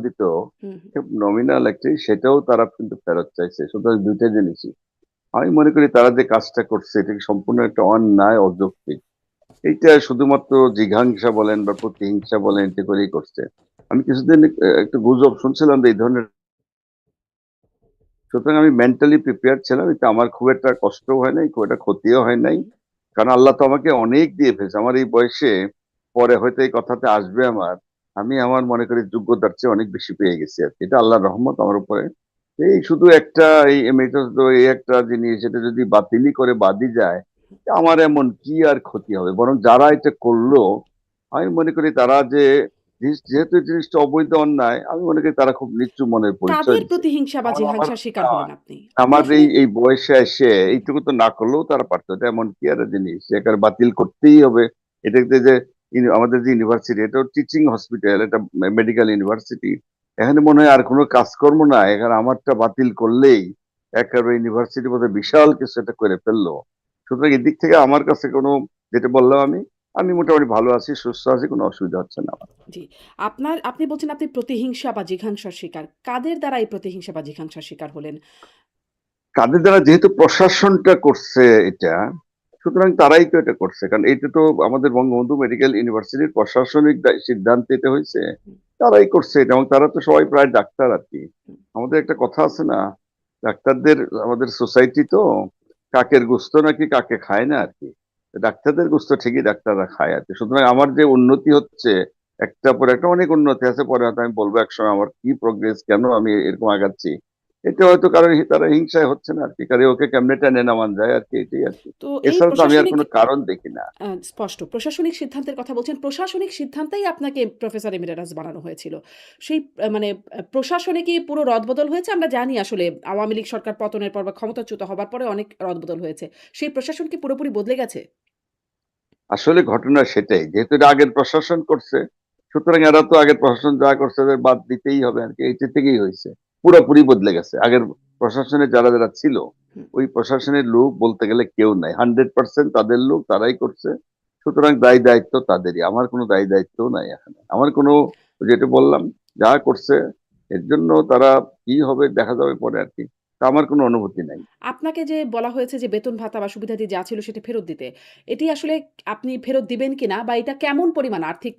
দিত হুম, হুম। নমিনাল একটি, সেটাও তারা কিন্তু ফেরত চাইছে। সুতরাং দুইটা জিনিসই আমি মনে করি তারা যে কাজটা করছে এটা সম্পূর্ণ একটা অন্যায়, অযৌক্তিক। এইটা শুধুমাত্র জিঘাংসা বলেন বা প্রতিহিংসা বলেন, এতে করেই করছে। আমি কিছুদিন একটু গুজব শুনছিলাম যে এই ধরনের, সুতরাং আমি মেন্টালি প্রিপেয়ার ছিলাম। এটা আমার খুব একটা কষ্টও হয় নাই, খুব একটা ক্ষতিও হয় নাই। হুম। কারণ আল্লাহ তো আমাকে অনেক দিয়ে ফেলছে আমার এই বয়সে। পরে হয়তো এই কথাতে আসবে আমার, আমি আমার মনে করি যোগ্যতার চেয়ে অনেক বেশি পেয়ে গেছি আর কি। এটা আল্লাহর রহমত আমার উপরে। এই শুধু একটা এই এমএইচএস, এই একটা জিনিস, এটা যদি বাতিলই করে বাদই যায়, আমার এমন কি আর ক্ষতি হবে? বরং যারা এটা করলো, আমি মনে করি তারা যে যেহেতু এই জিনিসটা অবৈধ, অন্যায়, আমি মনে করি তারা খুব নিচু মনের পরিচয় কাদের দিছে। প্রতিহিংসা বা যেমন আমার জিঘাংসার শিকার হলেন আপনি? আপনি আমার আসলে এই এই বয়সে এসে এইটুকু তো না করলেও তারা পারতো। এটা এমন কি আর জিনিস এখানে বাতিল করতেই হবে? এটাতে যে আমাদের যে ইউনিভার্সিটি, এটা টিচিং হসপিটাল, এটা মেডিকেল ইউনিভার্সিটি, এখানে মনে হয় আর কোনো কাজকর্ম না, এখানে আমারটা বাতিল করলেই একেবারে ইউনিভার্সিটি বোধহয় বিশাল কিছু একটা করে ফেললো। সুতরাং এদিক থেকে আমার কাছে কোনো, যেটা বললাম আমি, আমি মোটামুটি ভালো আছি, সুস্থ আছি, কোনো অসুবিধা হচ্ছে না আমার। জি। আপনি বলছেন আপনি প্রতিহিংসা বা জিঘাংসার শিকার। কাদের দ্বারা এই প্রতিহিংসা বা জিঘাংসার শিকার হলেন? কাদের দ্বারা? যেহেতু প্রশাসনটা করছে এটা, সুতরাং তারাই তো এটা করছে। কারণ এটা তো আমাদের বঙ্গবন্ধু মেডিকেল ইউনিভার্সিটির প্রশাসনিক সিদ্ধান্ত এটা হয়েছে, হুম, তারাই করছে এটা। এবং তারা তো সবাই প্রায় ডাক্তার আর কি। হুম। আমাদের একটা কথা আছে না, ডাক্তারদের, আমাদের সোসাইটি তো কাকের গোস্ত নাকি কাকে খায় না আর কি। ডাক্তারদের গোস্ত ঠিকই ডাক্তাররা খায় আর কি। সুতরাং আমার যে উন্নতি হচ্ছে, একটা পর একটা অনেক উন্নতি আছে, পরে হয়তো আমি বলবো একসময় আমার কি প্রোগ্রেস, কেন আমি এরকম আগাচ্ছি। এটা হয়তো কারণ তারা হিংসায় হচ্ছে না আর কি, কারণ ওকে কেমনে টেনে নামান যায় আর কি, এটাই আর কি। তো এই এছাড়া তো আমি আর প্রশাসনিক কোনো কারণ দেখি না। স্পষ্ট। প্রশাসনিক সিদ্ধান্তের কথা বলছেন। প্রশাসনিক সিদ্ধান্তেই আপনাকে প্রফেসর এমেরিটাস বানানো হয়েছিল। সেই মানে প্রশাসনে কি পুরো রদবদল হয়েছে? আমরা জানি আসলে আওয়ামী লীগ সরকার পতনের পর বা ক্ষমতাচ্যুত হবার পরে অনেক রদবদল হয়েছে। সেই প্রশাসন কি পুরোপুরি বদলে গেছে? আসলে ঘটনা সেটাই, যেহেতু এটা আগের প্রশাসন করছে, সুতরাং এরা তো আগের প্রশাসন যা করছে এদের বাদ দিতেই হবে আর কি। এইটা থেকেই হয়েছে, পুরোপুরি বদলে গেছে। আগের প্রশাসনে যারা যারা ছিল, হুম। ওই প্রশাসনের লোক বলতে গেলে কেউ নাই, 100% তাদের লোক, তারাই করছে। সুতরাং দায় দায়িত্ব তাদেরই, আমার কোনো দায় দায়িত্ব নাই এখানে। আমার কোনো, যেটা বললাম, যা করছে এর জন্য তারা কি হবে দেখা যাবে পরে আর কি। তা আমার কোনো অনুভূতি নাই। আপনাকে যে বলা হয়েছে যে বেতন ভাতা বা সুবিধাদি যা ছিল সেটা ফেরত দিতে। এটি আসলে আপনি ফেরত দিবেন কিনা বা এটা কেমন পরিমাণ আর্থিক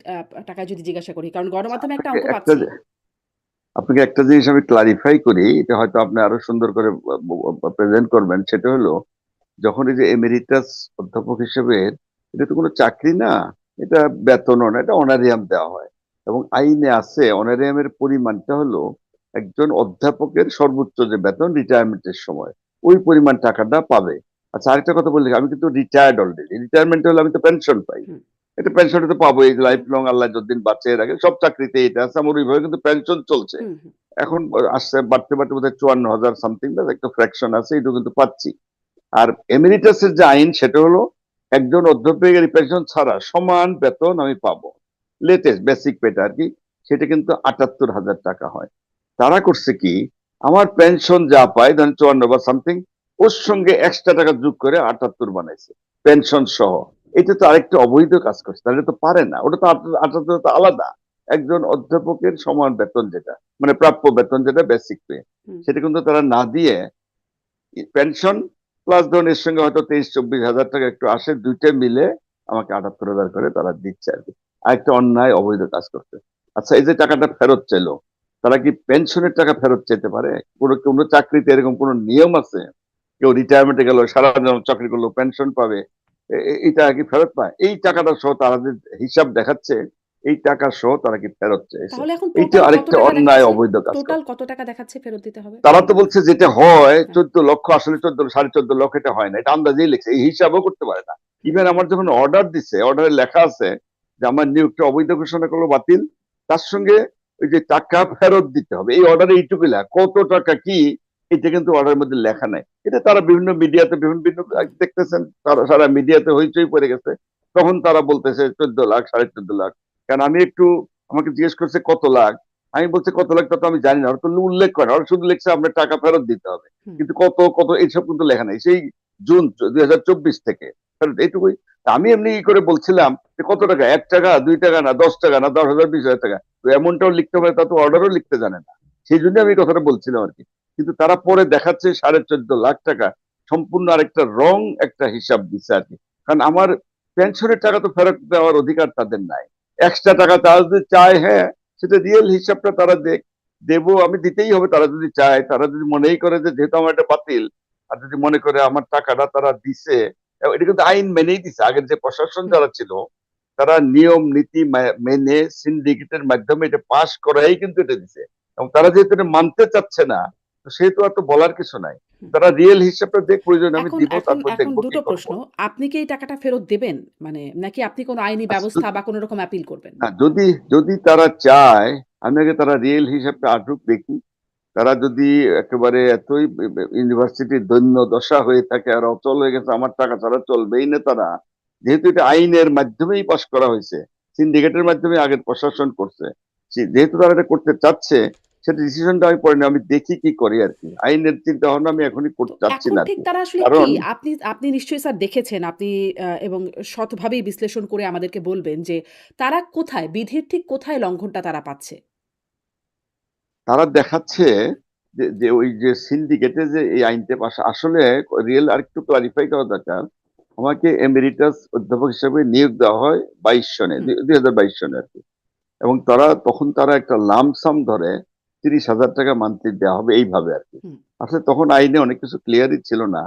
টাকায় যদি জিজ্ঞাসা করি? কারণ আচ্ছা, গণমাধ্যমে একটা আপনাকে অঙ্ক একটা, পাচ্ছি। আপনাকে একটা জিনিস আমি ক্লারিফাই করি, এটা হয়তো আপনি আরো সুন্দর করে প্রেজেন্ট করবেন। সেটা হলো, যখন এই যে এমেরিটাস অধ্যাপক হিসেবে, এটা তো কোনো চাকরি না, এটা বেতনও না, এটা অনারিয়াম দেওয়া হয়। এবং আইনে আছে অনারিয়ামের পরিমাণটা হলো একজন অধ্যাপকের সর্বোচ্চ যে বেতন রিটায়ারমেন্টের সময়, ওই পরিমাণ টাকাটা পাবে। আচ্ছা, আরেকটা কথা বললি, আমি কিন্তু রিটায়ার্ড অলরেডি। রিটায়ারমেন্ট হলে আমি তো পেনশন পাই। হুম, এটা পেনশনটা তো পাবো, এই হুম, লাইফ লং আল্লাহ যতদিন বাঁচিয়ে রাখে, সব চাকরিতে এটা আছে, আমার ওইভাবে কিন্তু পেনশন চলছে। হুম, হুম, এখন আসছে, বাড়তে বাড়তে বোধহয় 54,000 সামথিং, বা একটা ফ্র্যাকশন আছে, এটা কিন্তু পাচ্ছি। আর এমেরিটাসের যে আইন, সেটা হলো একজন অধ্যাপকের পেনশন ছাড়া সমান বেতন আমি পাবো। লেটেস্ট বেসিক পেটা আর কি, সেটা কিন্তু 78,000 টাকা হয়। তারা করছে কি, আমার পেনশন যা পাই, ধরেন 54 বা সামথিং, ওর সঙ্গে এক্সট্রা টাকা যোগ করে 78 বানাইছে, পেনশন সহ। এটা তো আরেকটা অবৈধ কাজ করছে, তাহলে তো পারে না। ওটা তো 78 তো আলাদা। একজন অধ্যাপকের সমান বেতন যেটা, মানে প্রাপ্য বেতন যেটা বেসিক পে, হুম। সেটা কিন্তু তারা না দিয়ে পেনশন প্লাস ধরুন এর সঙ্গে হয়তো 23-24 হাজার টাকা একটু আসে, দুইটা মিলে আমাকে 78,000 করে তারা দিচ্ছে আর কি। আরেকটা অন্যায়, অবৈধ কাজ করতে। আচ্ছা, এই যে টাকাটা ফেরত চাইলো, তারা কি পেনশনের টাকা ফেরত চাইতে পারে? কোনো কোনো চাকরিতে এরকম কোনো নিয়ম আছে? কেউ রিটায়ারমেন্টে গেল, সারা জীবন চাকরি করলো, পেনশন পাবে, এই টাকা কি ফেরত পায়? এই টাকাটা সহ তারা যে হিসাব দেখাচ্ছে, এই টাকা সহ তারা কি ফেরত চেয়েছে? তাহলে এখন এইটা টোটাল কত আরেকটা টাকা অন্যায়, দেখাচ্ছে? অবৈধ কাজ টোটাল করছে। কত টাকা দেখাচ্ছে ফেরত দিতে হবে? তারা তো বলছে যেটা হয় হ্যাঁ, 14 লক্ষ, আসলে 14, 14.5 লক্ষ, এটা হয় না, এটা আন্দাজেই লিখছে, এই হিসাবও করতে পারে না। হুম, ইভেন আমার যখন অর্ডার দিছে, অর্ডারে লেখা আছে যে আমার নিয়োগটা অবৈধ ঘোষণা করলো, বাতিল, তার সঙ্গে ওই যে টাকা ফেরত দিতে হবে, এই অর্ডারে এইটুকু লেখা, কত টাকা কি, এটা কিন্তু অর্ডারের মধ্যে লেখা নাই। এটা তারা বিভিন্ন মিডিয়াতে, বিভিন্ন বিভিন্ন দেখতেছেন, তারা সারা মিডিয়াতে হইচই পড়ে গেছে। তখন তারা বলতেছে 14 লাখ, 14.5 লাখ। কারণ আমি একটু, আমাকে জিজ্ঞেস করছে কত লাখ, আমি বলছি কত লাখ তা তো আমি জানি না, ওরা তো উল্লেখ করে, ওরা শুধু লিখছে আপনার টাকা ফেরত দিতে হবে। হুম। কিন্তু কত কত এইসব কিন্তু লেখা নাই, সেই জুন 2024 থেকে। ফেরত, এইটুকুই। আমি এমনি ই করে বলছিলাম যে কত টাকা, 1 টাকা, 2 টাকা, না 10 টাকা, না 10,000, 20,000 টাকা, তো এমনটাও লিখতে পারে, তা তো অর্ডারও লিখতে জানে না। সেই জন্য আমি এই কথাটা বলছিলাম আর কি। কিন্তু তারা পরে দেখাচ্ছে 14.5 লাখ টাকা, সম্পূর্ণ আরেকটা রং একটা হিসাব দিচ্ছে আর কি। কারণ আমার পেনশনের টাকা তো ফেরত দেওয়ার অধিকার তাদের নাই। এক্সট্রা টাকা তারা যদি চায়, হ্যাঁ, সেটা রিয়েল হিসাবটা তারা দেবো, আমি দিতেই হবে। তারা যদি চায়, তারা যদি মনেই করে যে যেহেতু আমার এটা বাতিল, আর যদি মনে করে আমার টাকাটা তারা দিছে, এটা কিন্তু আইন মেনেই দিছে। আগের যে প্রশাসন হুম। যারা ছিল, তারা নিয়ম নীতি মেনে সিন্ডিকেটের মাধ্যমে এটা পাশ করাই কিন্তু এটা দিছে। এবং তারা যেহেতু এটা মানতে চাচ্ছে না, তো সেহেতু আর তো বলার কিছু নাই। হুম। তারা রিয়েল হিসাবটা দেখ, প্রয়োজন আমি এখন দিব, এখন তারপর এখন দেখবো কি ২ টো করব। প্রশ্ন। আপনি কি এই টাকাটা ফেরত দেবেন? মানে নাকি আপনি কোনো আইনি আচ্ছা, ব্যবস্থা বা কোনো রকম অ্যাপিল করবেন? না, যদি যদি তারা চায়, আমি আগে তারা রিয়েল হিসাবটা আসুক দেখি। তারা যদি একেবারে এতই ইউনিভার্সিটির দৈন্য দশা হয়ে থাকে আর অচল হয়ে গেছে, আমার টাকা ছাড়া চলবেই না তারা, যেহেতু এটা আইনের মাধ্যমেই পাশ করা হয়েছে, সিন্ডিকেটের মাধ্যমে আগের প্রশাসন করছে, যেহেতু তারা এটা করতে চাচ্ছে, সেটা ডিসিশনটা আমি পড়িনি, আমি দেখি কি করি আর কি। আইনের চিন্তা ভাবনা আমি এখনই তো করতে চাচ্ছি এখন না আর ঠিক কি। তারা আসলে কি? কারণ আপনি আপনি নিশ্চয়ই স্যার দেখেছেন, আপনি এবং সৎভাবেই বিশ্লেষণ করে আমাদেরকে বলবেন যে তারা কোথায়, বিধির ঠিক কোথায় লঙ্ঘনটা তারা পাচ্ছে? তারা দেখাচ্ছে যে যে ওই যে সিন্ডিকেটে যে এই আইনটা পাশ, আসলে রিয়েল আর একটু ক্লারিফাই করা দরকার। আমাকে এমেরিটাস অধ্যাপক হিসেবে নিয়োগ দেওয়া হয় 22 সনে, হুম, 2022 সনে আর কি। এবং তখন তারা একটা লামসাম ধরে 30,000 টাকা মান্থলি দেওয়া হবে এইভাবে আর কি। হুম, আসলে তখন আইনে অনেক কিছু ক্লিয়ারই ছিল না,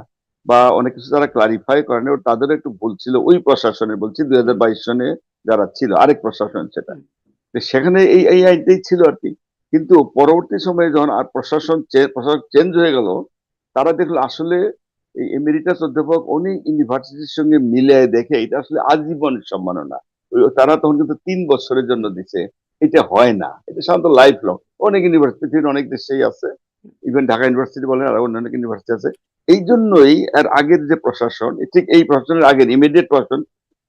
বা অনেক কিছু তারা ক্লারিফাই করেনি, তাদেরও একটু ভুল ছিল ওই প্রশাসনে, বলছি হুম, 2022 সনে যারা ছিল, আরেক প্রশাসন সেটা। হুম। তো সেখানে এই আইনটাই ছিল আর কি। কিন্তু পরবর্তী সময়ে যখন আর প্রশাসন চেঞ্জ হয়ে গেল, তারা দেখলো আসলে এই এমেরিটাস অধ্যাপক উনি ইউনিভার্সিটির সঙ্গে মিলে দেখে এটা আসলে আজীবন সম্মাননা। তারা তখন কিন্তু 3 বছরের জন্য দিছে। এটা হয় না, এটা সাধারণত লাইফ লং। অনেক ইউনিভার্সিটির অনেক দেশেই আছে, ইভেন ঢাকা ইউনিভার্সিটি বলেন, আর অন্যান্য ইউনিভার্সিটি আছে। এই জন্যই আর আগের যে প্রশাসন, ঠিক এই প্রশাসনের আগের ইমিডিয়েট প্রশাসন,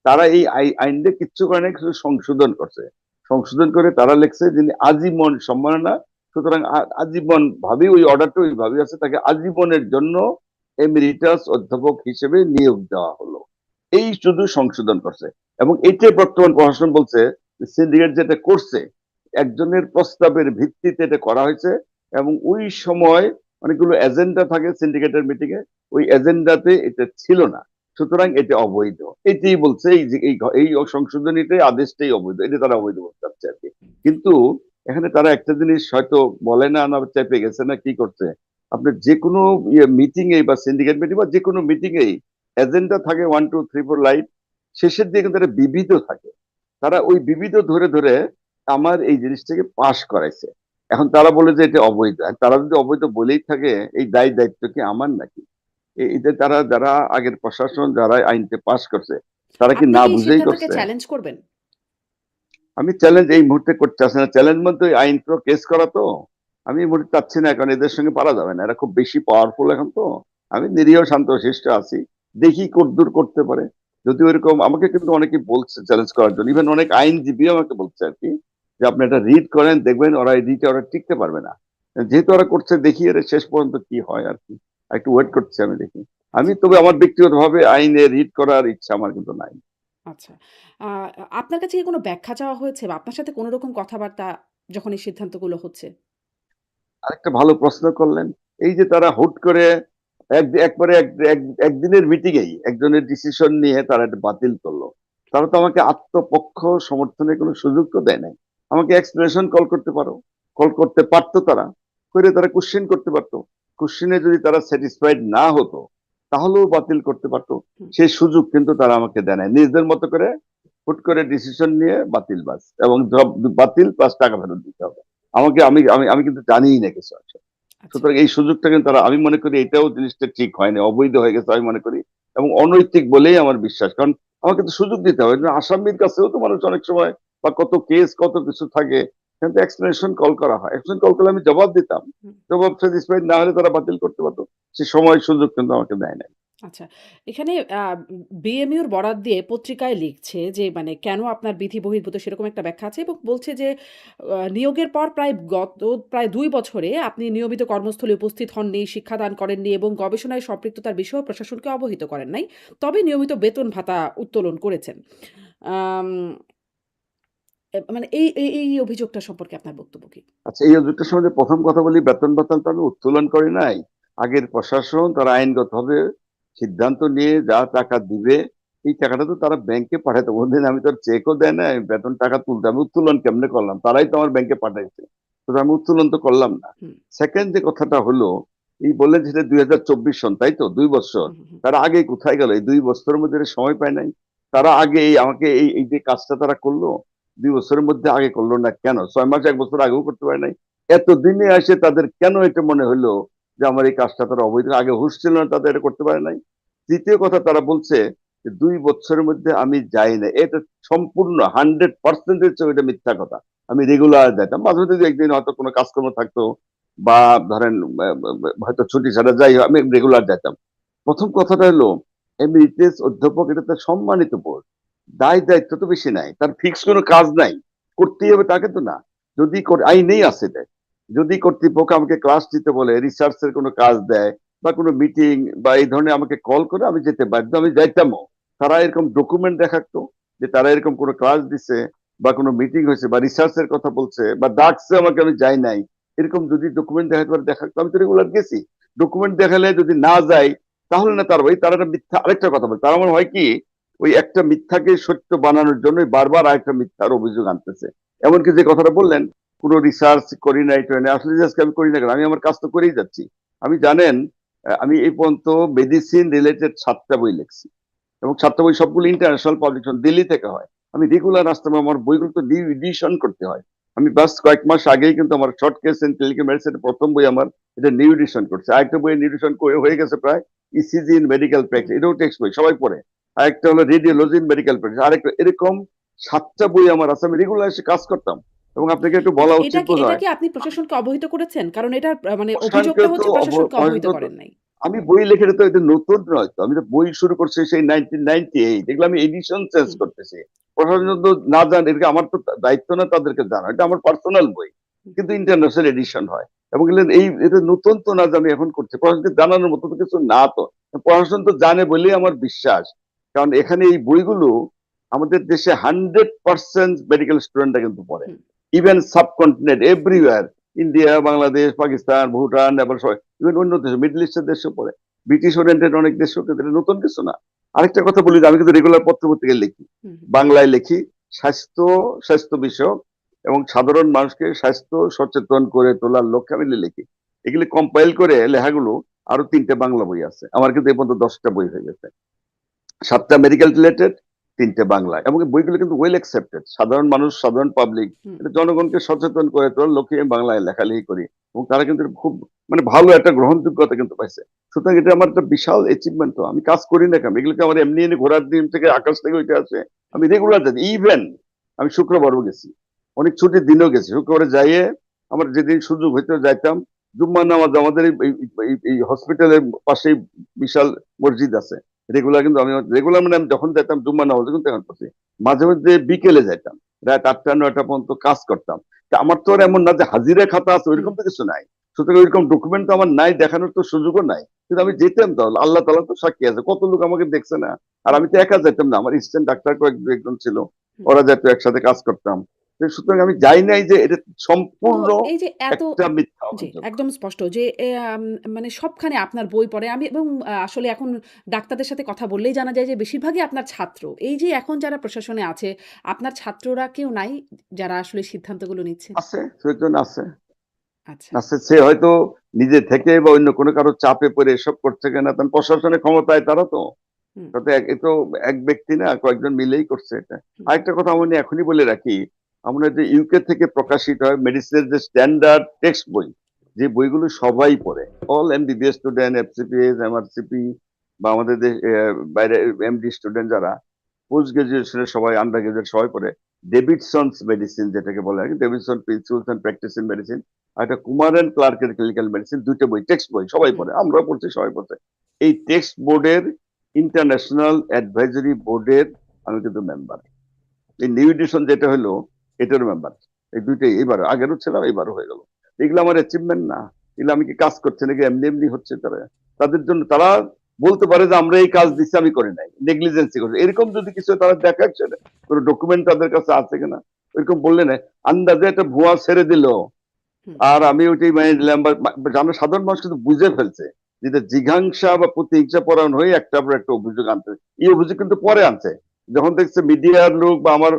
তারা এই আইনটা কিচ্ছু করে না, কিছু সংশোধন করছে। সংশোধন করে তারা লিখছে যিনি আজীবন সম্মাননা, সুতরাং আজীবন ভাবে ওই অর্ডারটা ওইভাবে আছে, তাকে আজীবনের জন্য এমেরিটাস অধ্যাপক হিসেবে নিয়োগ দেওয়া হলো। এই শুধু সংশোধন করছে। এবং এটাই বর্তমান প্রশাসন বলছে সিন্ডিকেট যেটা করছে, একজনের প্রস্তাবের ভিত্তিতে এটা করা হয়েছে। এবং ওই সময় অনেকগুলো এজেন্ডা থাকে সিন্ডিকেটের মিটিং এ, ওই এজেন্ডাতে এটা ছিল না, সুতরাং এটা অবৈধ। এটাই বলছে, এই যে এই সংশোধনীটাই, আদেশটাই অবৈধ, এটা তারা অবৈধ বলতে চাচ্ছে আর কি। কিন্তু এখানে তারা একটা জিনিস হয়তো বলে না, না চেপে গেছে না কি করছে, আপনার যে কোনো মিটিং এ বা সিন্ডিকেট মিটিং বা যে কোনো মিটিং এই এজেন্ডা থাকে 1 2 3 4 লাইন, শেষের দিকে কিন্তু একটা বিবিধ থাকে। তারা ওই বিবিধ ধরে ধরে আমার এই জিনিসটাকে পাশ করাইছে। এখন তারা বলে যে এটা অবৈধ, আর তারা যদি অবৈধ বলেই থাকে, এই দায়িত্ব কি আমার নাকি? এটা তারা, যারা আগের প্রশাসন যারা আইনটা পাশ করছে, তারা কি আপনি না কি এই বুঝেই সিদ্ধান্তকে করছে? চ্যালেঞ্জ করবেন? আমি চ্যালেঞ্জ এই মুহূর্তে করতে চাচ্ছি না। চ্যালেঞ্জ বলতে ওই আইন প্রো কেস করা তো আমি এই মুহূর্তে চাচ্ছি না, কারণ এদের সঙ্গে পারা যাবে না, এরা খুব বেশি পাওয়ারফুল এখন তো। আমি নিরীহ শান্ত শিষ্ট আছি, দেখি কতদূর করতে পারে। যদি ওইরকম, আমাকে কিন্তু অনেকে বলছে চ্যালেঞ্জ করার জন্য, ইভেন অনেক আইনজীবী আমাকে বলছে আর কি, যে আপনি এটা রিড করেন, দেখবেন ওরা এই রিটে ওরা টিকতে পারবে না। যেহেতু ওরা করছে, দেখি এর শেষ পর্যন্ত কি হয় আর কি। একটু ওয়েট করছি, আমি দেখি। আমি আচ্ছা, তবে আমার ব্যক্তিগতভাবে আইনে রিড করার ইচ্ছা আমার কিন্তু নাই। আচ্ছা। আ আপনার কাছে কি কোনো ব্যাখ্যা চাওয়া হয়েছে বা আপনার সাথে কোনো রকম কথাবার্তা যখন এই সিদ্ধান্তগুলো হচ্ছে? আরেকটা ভালো প্রশ্ন করলেন। এই যে তারা হুট করে একবারে একদিনের মিটিংয়েই একজনের ডিসিশন নিয়ে তারা এটা বাতিল করলো, তারা তো আমাকে আত্মপক্ষ সমর্থনের কোনো সুযোগ তো দেয় নাই। আমাকে এক্সপ্লেনেশন কল করতে পারতো তারা, করে তারা কোশ্চেন করতে পারতো। কোশ্চেনে যদি তারা স্যাটিসফাইড না হতো, তাহলেও বাতিল করতে পারতো। হুম, সেই সুযোগ কিন্তু তারা আমাকে দেয় নাই। নিজেদের মতো করে হুট করে ডিসিশন নিয়ে বাতিল, বাস, এবং জব বাতিল প্লাস টাকা ফেরত দিতে হবে আমাকে। আমি আমি আমি কিন্তু জানিই না কিছু আছে। আচ্ছা। সুতরাং এই সুযোগটা কিন্তু তারা, আমি মনে করি এটাও জিনিসটা ঠিক হয়নি, অবৈধ হয়ে গেছে আমি মনে করি, এবং অনৈতিক বলেই আমার বিশ্বাস। কারণ আমাকে তো সুযোগ দিতে হবে। আসামির কাছেও তো মানুষ অনেক সময়, বা কত কেস কত কিছু থাকে, কিন্তু এক্সপ্লেনেশন কল করা হয়, এক্সপ্লেনেশন কল করলে আমি জবাব দিতাম। হুম, জবাব স্যাটিসফাইড না হলে তারা বাতিল করতে পারতো। সে সময় সুযোগ কিন্তু আমাকে দেয় না। আচ্ছা। এখানে বিএমইউর বরাত দিয়ে পত্রিকায় লিখছে যে মানে কেন আপনার বিধি বহির্ভূত সেরকম একটা ব্যাখ্যা আছে এবং বলছে যে নিয়োগের পর প্রায় ২ বছরে আপনি নিয়মিত কর্মস্থলে উপস্থিত হননি, শিক্ষাদান করেননি এবং গবেষণায় সম্পৃক্ততার বিষয়েও প্রশাসনকে অবহিত করেন নাই। তবে নিয়মিত বেতন ভাতা উত্তোলন করেছেন। আম মানে এই অভিযোগটা সম্পর্কে আপনার বক্তব্য কি? আচ্ছা, এই অভিযোগটার সম্বন্ধে প্রথম কথা বলি, বেতন ভাতা তো আমি উত্তোলন করি নাই। আগের প্রশাসন তারা আইনগতভাবে সিদ্ধান্ত নিয়ে যা টাকা দিবে এই টাকাটা তো তারা ব্যাংকে পাঠাতে, কোনদিন আমি তো চেকও দেয় না, আমি বেতন টাকা তুলতে আমি উত্তোলন কেমনে করলাম? তারাই তো আমার ব্যাংকে পাঠাইছে, তো আমি উত্তোলন তো করলাম না। হুম, সেকেন্ড যে কথাটা হলো, এই বললেন যেটা 2024 সন, তাই তো 2 বছর। হুম, হুম, হুম, তারা আগে কোথায় গেল? এই 2 বছরের মধ্যে এরা সময় পায় নাই? তারা আগে আমাকে এই যে কাজটা তারা করলো 2 বছরের মধ্যে আগে করলো না কেন? 6 মাস 1 বছর আগেও করতে পারে নাই? এতদিনে এসে তাদের কেন এটা মনে হলো যে আমার এই কাজটা তারা অবৈধ? আগে হুঁশ ছিল না তাদের, এটা করতে পারে নাই? তৃতীয় কথা, তারা বলছে যে 2 বছরের মধ্যে আমি যাই না, এটা সম্পূর্ণ 100% এটা মিথ্যা কথা। আমি রেগুলার যেতাম, মাঝে মধ্যে দু একদিন হয়তো কোনো কাজকর্ম থাকতো বা ধরেন হয়তো ছুটি ছাড়া যাই হোক, আমি রেগুলার যেতাম। প্রথম কথাটা হলো, এমিরিটাস অধ্যাপক এটা তার সম্মানিত পোস্ট, দায় দায়িত্ব তো বেশি নাই, তার ফিক্স কোনো কাজ নাই, করতেই হবে তাকে তো না। যদি আইনেই আছে দেয়, যদি কর্তৃপক্ষ আমাকে ক্লাস দিতে বলে, রিসার্চের কোনো কাজ দেয় বা কোনো মিটিং বা এই ধরনের আমাকে কল করে, আমি যেতে বাধ্য, আমি যাইতামও। তারা এরকম ডকুমেন্ট দেখাতো যে তারা এরকম কোনো ক্লাস দিছে বা কোনো মিটিং হয়েছে বা রিসার্চের কথা বলছে বা ডাকছে আমাকে, আমি যাই নাই, এরকম যদি ডকুমেন্ট দেখাতে পারে, দেখাতো, আমি তো রেগুলার গেছি। ডকুমেন্ট দেখালে যদি না যাই, তাহলে না তার ওই তারা একটা মিথ্যা আরেকটা কথা বলে, তারা আমার হয় কি, ওই একটা মিথ্যাকে সত্য বানানোর জন্য বারবার আরেকটা মিথ্যার অভিযোগ আনতেছে। এমনকি যে কথাটা বললেন, কোনো রিসার্চ করি নাই ট্রেনে, আসলে রিসার্চ আমি করি না কেন, আমি আমার কাজ তো করেই যাচ্ছি। আমি জানেন, আমি এই পর্যন্ত মেডিসিন রিলেটেড 7টা বই লিখছি, এবং 7টা বই সবগুলো ইন্টারন্যাশনাল পাবলিকেশন, দিল্লি থেকে হয়। আমি রেগুলার আসতাম, আমার বইগুলো তো নিউ এডিশন করতে হয়। আমি বাস কয়েক মাস আগেই কিন্তু আমার short case and clinical medicine প্রথম বই আমার এটা নিউ এডিশন করছে, আরেকটা বই নিউ এডিশন হয়ে গেছে প্রায়, ECG in medical hmm. Practice, এটাও টেক্সট বই, সবাই পড়ে। আরেকটা হলো রেডিওলজি ইন মেডিকেল প্র্যাকটিস, আরেকটা, এরকম 7টা বই আমার আছে, আমি রেগুলার এসে কাজ করতাম। এবং আপনাকে একটু আচ্ছা বলা উচিত বোধ এটা হয়, কি আপনি প্রশাসনকে অবহিত করেছেন? কারণ এটার মানে প্রশাসনকে অভিযোগটা তো হচ্ছে প্রশাসনকে অবহিত প্রশাসনকে তো, করেন নাই। আমি বই লিখে তো এটা নতুন নয় তো, আমি তো বই শুরু করছি সেই 1998, এগুলো আমি এডিশন চেঞ্জ হুম, করতেছি। প্রশাসন তো না জানে, এটা আমার তো দায়িত্ব না তাদেরকে জানা, এটা আমার পার্সোনাল বই, হুম। কিন্তু ইন্টারন্যাশনাল এডিশন হয়। এবং এটা নতুন তো না যে আমি এখন করছি, প্রশাসনকে জানানোর মতো তো কিছু না তো। প্রশাসন তো জানে বলেই আমার বিশ্বাস, কারণ এখানে এই বইগুলো আমাদের দেশে 100% মেডিকেল স্টুডেন্টরা কিন্তু পড়ে, হুম, even subcontinent everywhere, India, Bangladesh, Pakistan, Bhutan, এবার সবাই, ইভেন অন্য দেশ, মিডল ইস্টের দেশেও পড়ে, ব্রিটিশ ওরিয়েন্টেড অনেক দেশেও, কিন্তু এটা নতুন কিছু না। আরেকটা কথা বলি যে আমি কিন্তু রেগুলার পত্র পত্রিকায় লিখি, হুম, বাংলায় লিখি, স্বাস্থ্য স্বাস্থ্য বিষয়ক এবং সাধারণ মানুষকে স্বাস্থ্য সচেতন করে তোলার লক্ষ্যে আমি লিখি। এগুলি কম্পাইল করে লেখাগুলো, আরো 3টে বাংলা বই আছে আমার, কিন্তু এই পর্যন্ত 10টা বই হয়ে গেছে, 7টা মেডিকেল রিলেটেড, 3টে বাংলা, এবং এই বইগুলো কিন্তু ওয়েল অ্যাকসেপ্টেড, সাধারণ মানুষ, সাধারণ পাবলিক, হুম। এটা জনগণকে সচেতন করে তোলার লক্ষ্যে আমি বাংলায় লেখালেখি করি, এবং তারা কিন্তু খুব মানে ভালো একটা গ্রহণযোগ্যতা কিন্তু পাইছে। সুতরাং এটা আমার একটা বিশাল অ্যাচিভমেন্ট। তো আমি কাজ করি না কেন, এগুলোকে আমার এমনি এনে ঘোরার দিন থেকে আকাশ থেকে ওইটা আছে, আমি রেগুলার যাই। ইভেন আমি শুক্রবারও গেছি, অনেক ছুটির দিনও গেছি, শুক্রবারে যাইয়ে আমার যেদিন সুযোগ হইতো যাইতাম। জুম্মার নামাজ আমাদের এই হসপিটালের পাশেই বিশাল মসজিদ আছে, রেগুলার কিন্তু আমি রেগুলার মানে আমি যখন যেতাম জুম্মা নামাজে কিন্তু এখন করছি, মাঝে মধ্যে বিকেলে যাইতাম, রাত 8টা 9টা পর্যন্ত কাজ করতাম। তা আমার তো আর এমন না যে হাজিরা খাতা আছে, হুম। ওইরকম তো কিছু নাই। সুতরাং ওইরকম ডকুমেন্ট তো আমার নাই, দেখানোর তো সুযোগও নাই, কিন্তু আমি যেতাম, তো আল্লাহ তালা তো সাক্ষী আছে, কত লোক আমাকে দেখছে না। আর হুম, আমি তো একা যেতাম না, আমার স্টুডেন্ট ডাক্তার একজন ছিল, হুম। ওরা যেত, একসাথে কাজ করতাম। তো সুতরাং আমি যাই নাই যে এটা তো সম্পূর্ণ এই যে এত একটা মিথ্যা জি, অভিযোগ। একদম স্পষ্ট যে মানে সবখানে আপনার বই পড়ে আমি এবং আসলে এখন ডাক্তারদের সাথে কথা বললেই জানা যায় যে বেশিরভাগই আপনার ছাত্র। এই যে এখন যারা প্রশাসনে আছে, আপনার ছাত্ররা কেউ নাই যারা আসলে সিদ্ধান্তগুলো নিচ্ছে? আছে, সেজন আছে, আচ্ছা। আছে, সে হয়তো নিজে থেকে বা অন্য কোনো কারো চাপে পড়ে এসব করছে কিনা, তখন প্রশাসনের ক্ষমতায় তারা তো, হুম, তাতে এ তো এক ব্যক্তি না, কয়েকজন মিলেই করছে এটা। হুম, আরেকটা কথা আমি এখনই বলে রাখি, আমরা যে ইউকে থেকে প্রকাশিত হয় মেডিসিনের যে স্ট্যান্ডার্ড টেক্সট বই, যে বইগুলো সবাই পড়ে, all MBBS student, FCPS, MRCP, বা আমাদের বাইরে এমডি স্টুডেন্ট যারা, পোস্ট গ্রাজুয়েশনের সবাই, আন্ডার গ্রাজুয়েট সবাই পড়ে। ডেভিডসনস মেডিসিন যেটাকে বলে আর কি, Davidson principles and practice in medicine, আর একটা কুমার এন্ড ক্লার্কের ক্লিনিক্যাল মেডিসিন, 2টা বই টেক্সট বই সবাই হুম, পড়ে, আমরাও পড়ছি, সবাই পড়ছে। এই টেক্সট বোর্ডের ইন্টারন্যাশনাল অ্যাডভাইজারি বোর্ডের আমি কিন্তু মেম্বার। এই নিউ এডিশন যেটা হলো এটার মেম্বার। এই দুইটাই এবার আগেরও ছিলাম, এবারও হয়ে গেল। এগুলো আমার অ্যাচিভমেন্ট না, এগুলো আমি কি কাজ করছি নাকি এমনি এমনি হচ্ছে। তারা তাদের জন্য তারা বলতে পারে যে আমরা এই কাজ দিচ্ছি, আমি করি নাই, নেগলিজেন্সি করছি, এরকম যদি কিছু তারা দেখাচ্ছে কোনো ডকুমেন্ট তাদের কাছে আছে কিনা, এরকম বললে না আন্দাজে একটা ভুয়া ছেড়ে দিল। হুম, আর আমি ওইটাই মানে নিলাম, আমরা সাধারণ মানুষ কিন্তু বুঝে ফেলছে যেটা জিঘাংসা বা প্রতিহিংসা পরায়ণ হয়ে একটা পর একটা অভিযোগ আনতে। এই অভিযোগ কিন্তু পরে আনছে যখন দেখছে মিডিয়ার লোক বা আমার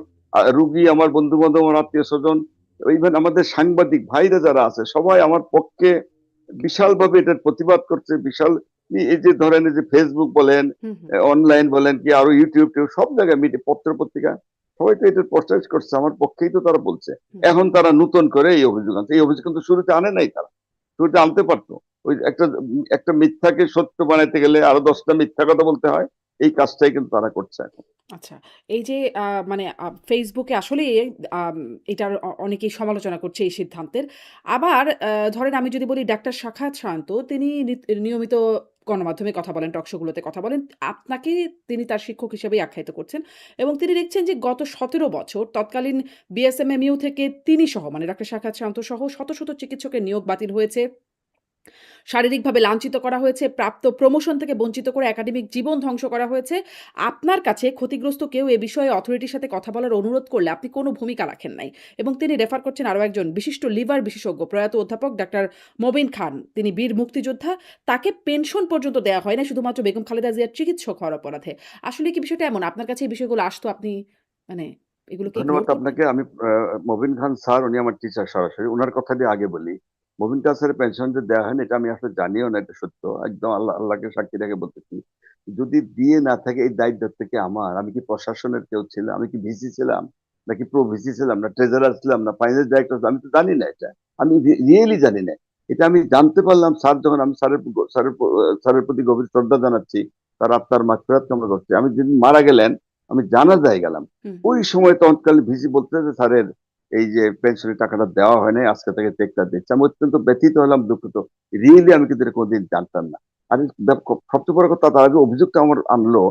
রুগী, আমার বন্ধু বান্ধব, আমার আত্মীয় স্বজন, ইভেন আমাদের সাংবাদিক ভাইরা যারা আছে সবাই আমার পক্ষে বিশাল ভাবে এটার প্রতিবাদ করছে। বিশাল এই যে ধরেন এই যে ফেসবুক বলেন, হুম, হুম, অনলাইন বলেন, কি আরো ইউটিউব সব জায়গায় মিডিয়া, পত্র পত্রিকা, সবাই তো এটার প্রচার করছে, আমার পক্ষেই তো তারা বলছে। হুম। এখন তারা নতুন করে এই অভিযোগ আনছে। এই অভিযোগ কিন্তু শুরুতে আনে নাই, তারা শুরুতে আনতে পারতো। ওই একটা একটা মিথ্যাকে সত্য বানাইতে গেলে আরো 10টা মিথ্যা কথা বলতে হয়। এই কাজটাই কিন্তু তারা করছে এখন। আচ্ছা। এই যে মানে ফেসবুকে আসলেই আম এটার অনেকেই সমালোচনা করছে এই সিদ্ধান্তের। আবার ধরেন আমি যদি বলি ডাক্তার সাখায়াত শান্ত তিনি নিয়মিত গণমাধ্যমে কথা বলেন, টক শো গুলোতে কথা বলেন। আপনাকে তিনি তার শিক্ষক হিসেবেই আখ্যায়িত করছেন এবং তিনি লিখছেন যে গত ১৭ বছর তৎকালীন বিএসএমএমইউ থেকে তিনি সহ মানে ডাক্তার সাখায়াত শান্ত সহ শত, শত চিকিৎসকের নিয়োগ বাতিল হয়েছে। শারীরিকভাবে লাঞ্ছিত করা হয়েছে, প্রাপ্ত প্রমোশন থেকে বঞ্চিত করে একাডেমিক জীবন ধ্বংস করা হয়েছে। আপনার কাছে ক্ষতিগ্রস্ত কেউ এ বিষয়ে অথরিটির সাথে কথা বলার অনুরোধ করলে আপনি কোনো ভূমিকা রাখেন নাই। এবং তিনি রেফার করছেন আরও একজন বিশিষ্ট লিভার বিশেষজ্ঞ প্রয়াত অধ্যাপক ডাক্তার মবিন খান। তিনি বীর মুক্তিযোদ্ধা। তাকে পেনশন পর্যন্ত দেয়া হয় না শুধুমাত্র বেগম খালেদা জিয়ার চিকিৎসক হওয়ার অপরাধে। আসলে কি বিষয়টা এমন? আপনার কাছে এই বিষয়গুলো আসতো আপনি মানে এগুলোকে ধন্যবাদ ইগনোর করতেন? আপনাকে। আমি মবিন খান স্যার, উনি আমার টিচার সরাসরি, ওনার কথা দিয়ে আগে বলি। মবিন খান স্যারের পেনশন যে দেওয়া হয়নি এটা আমি আসলে জানিও না, এটা সত্য একদম, আল্লাহকে সাক্ষী রেখে বলতেছি। যদি দিয়ে না থাকে এই দায়িত্ব থেকে আমার, আমি কি প্রশাসনের কেউ ছিলাম, আমি কি ভিসি ছিলাম নাকি প্রো ভিসি ছিলাম, না ট্রেজারার ছিলাম, না ফাইন্যান্স ডাইরেক্টর, আমি তো জানি না এটা। আমি রিয়েলি জানি না। এটা আমি জানতে পারলাম স্যার যখন, আমি স্যারের প্রতি গভীর শ্রদ্ধা জানাচ্ছি, তার আত্মার মাগফিরাত কামনা করছি। আমি যেদিন মারা গেলেন আমি জানাজায় গেলাম, হুম, ওই সময় তৎকালীন ভিসি বলতে যে স্যারের এই যে পেনশনের টাকাটা দেওয়া হয় নাই, আজকে থেকে চেকটা দিচ্ছে। আমি অত্যন্ত ব্যথিত হলাম, দুঃখিত। রিয়েলি আমি কিন্তু এটা কোনোদিন জানতাম না। আর সবচেয়ে বড় কথা, তার আগে অভিযোগটা আমার আনলো,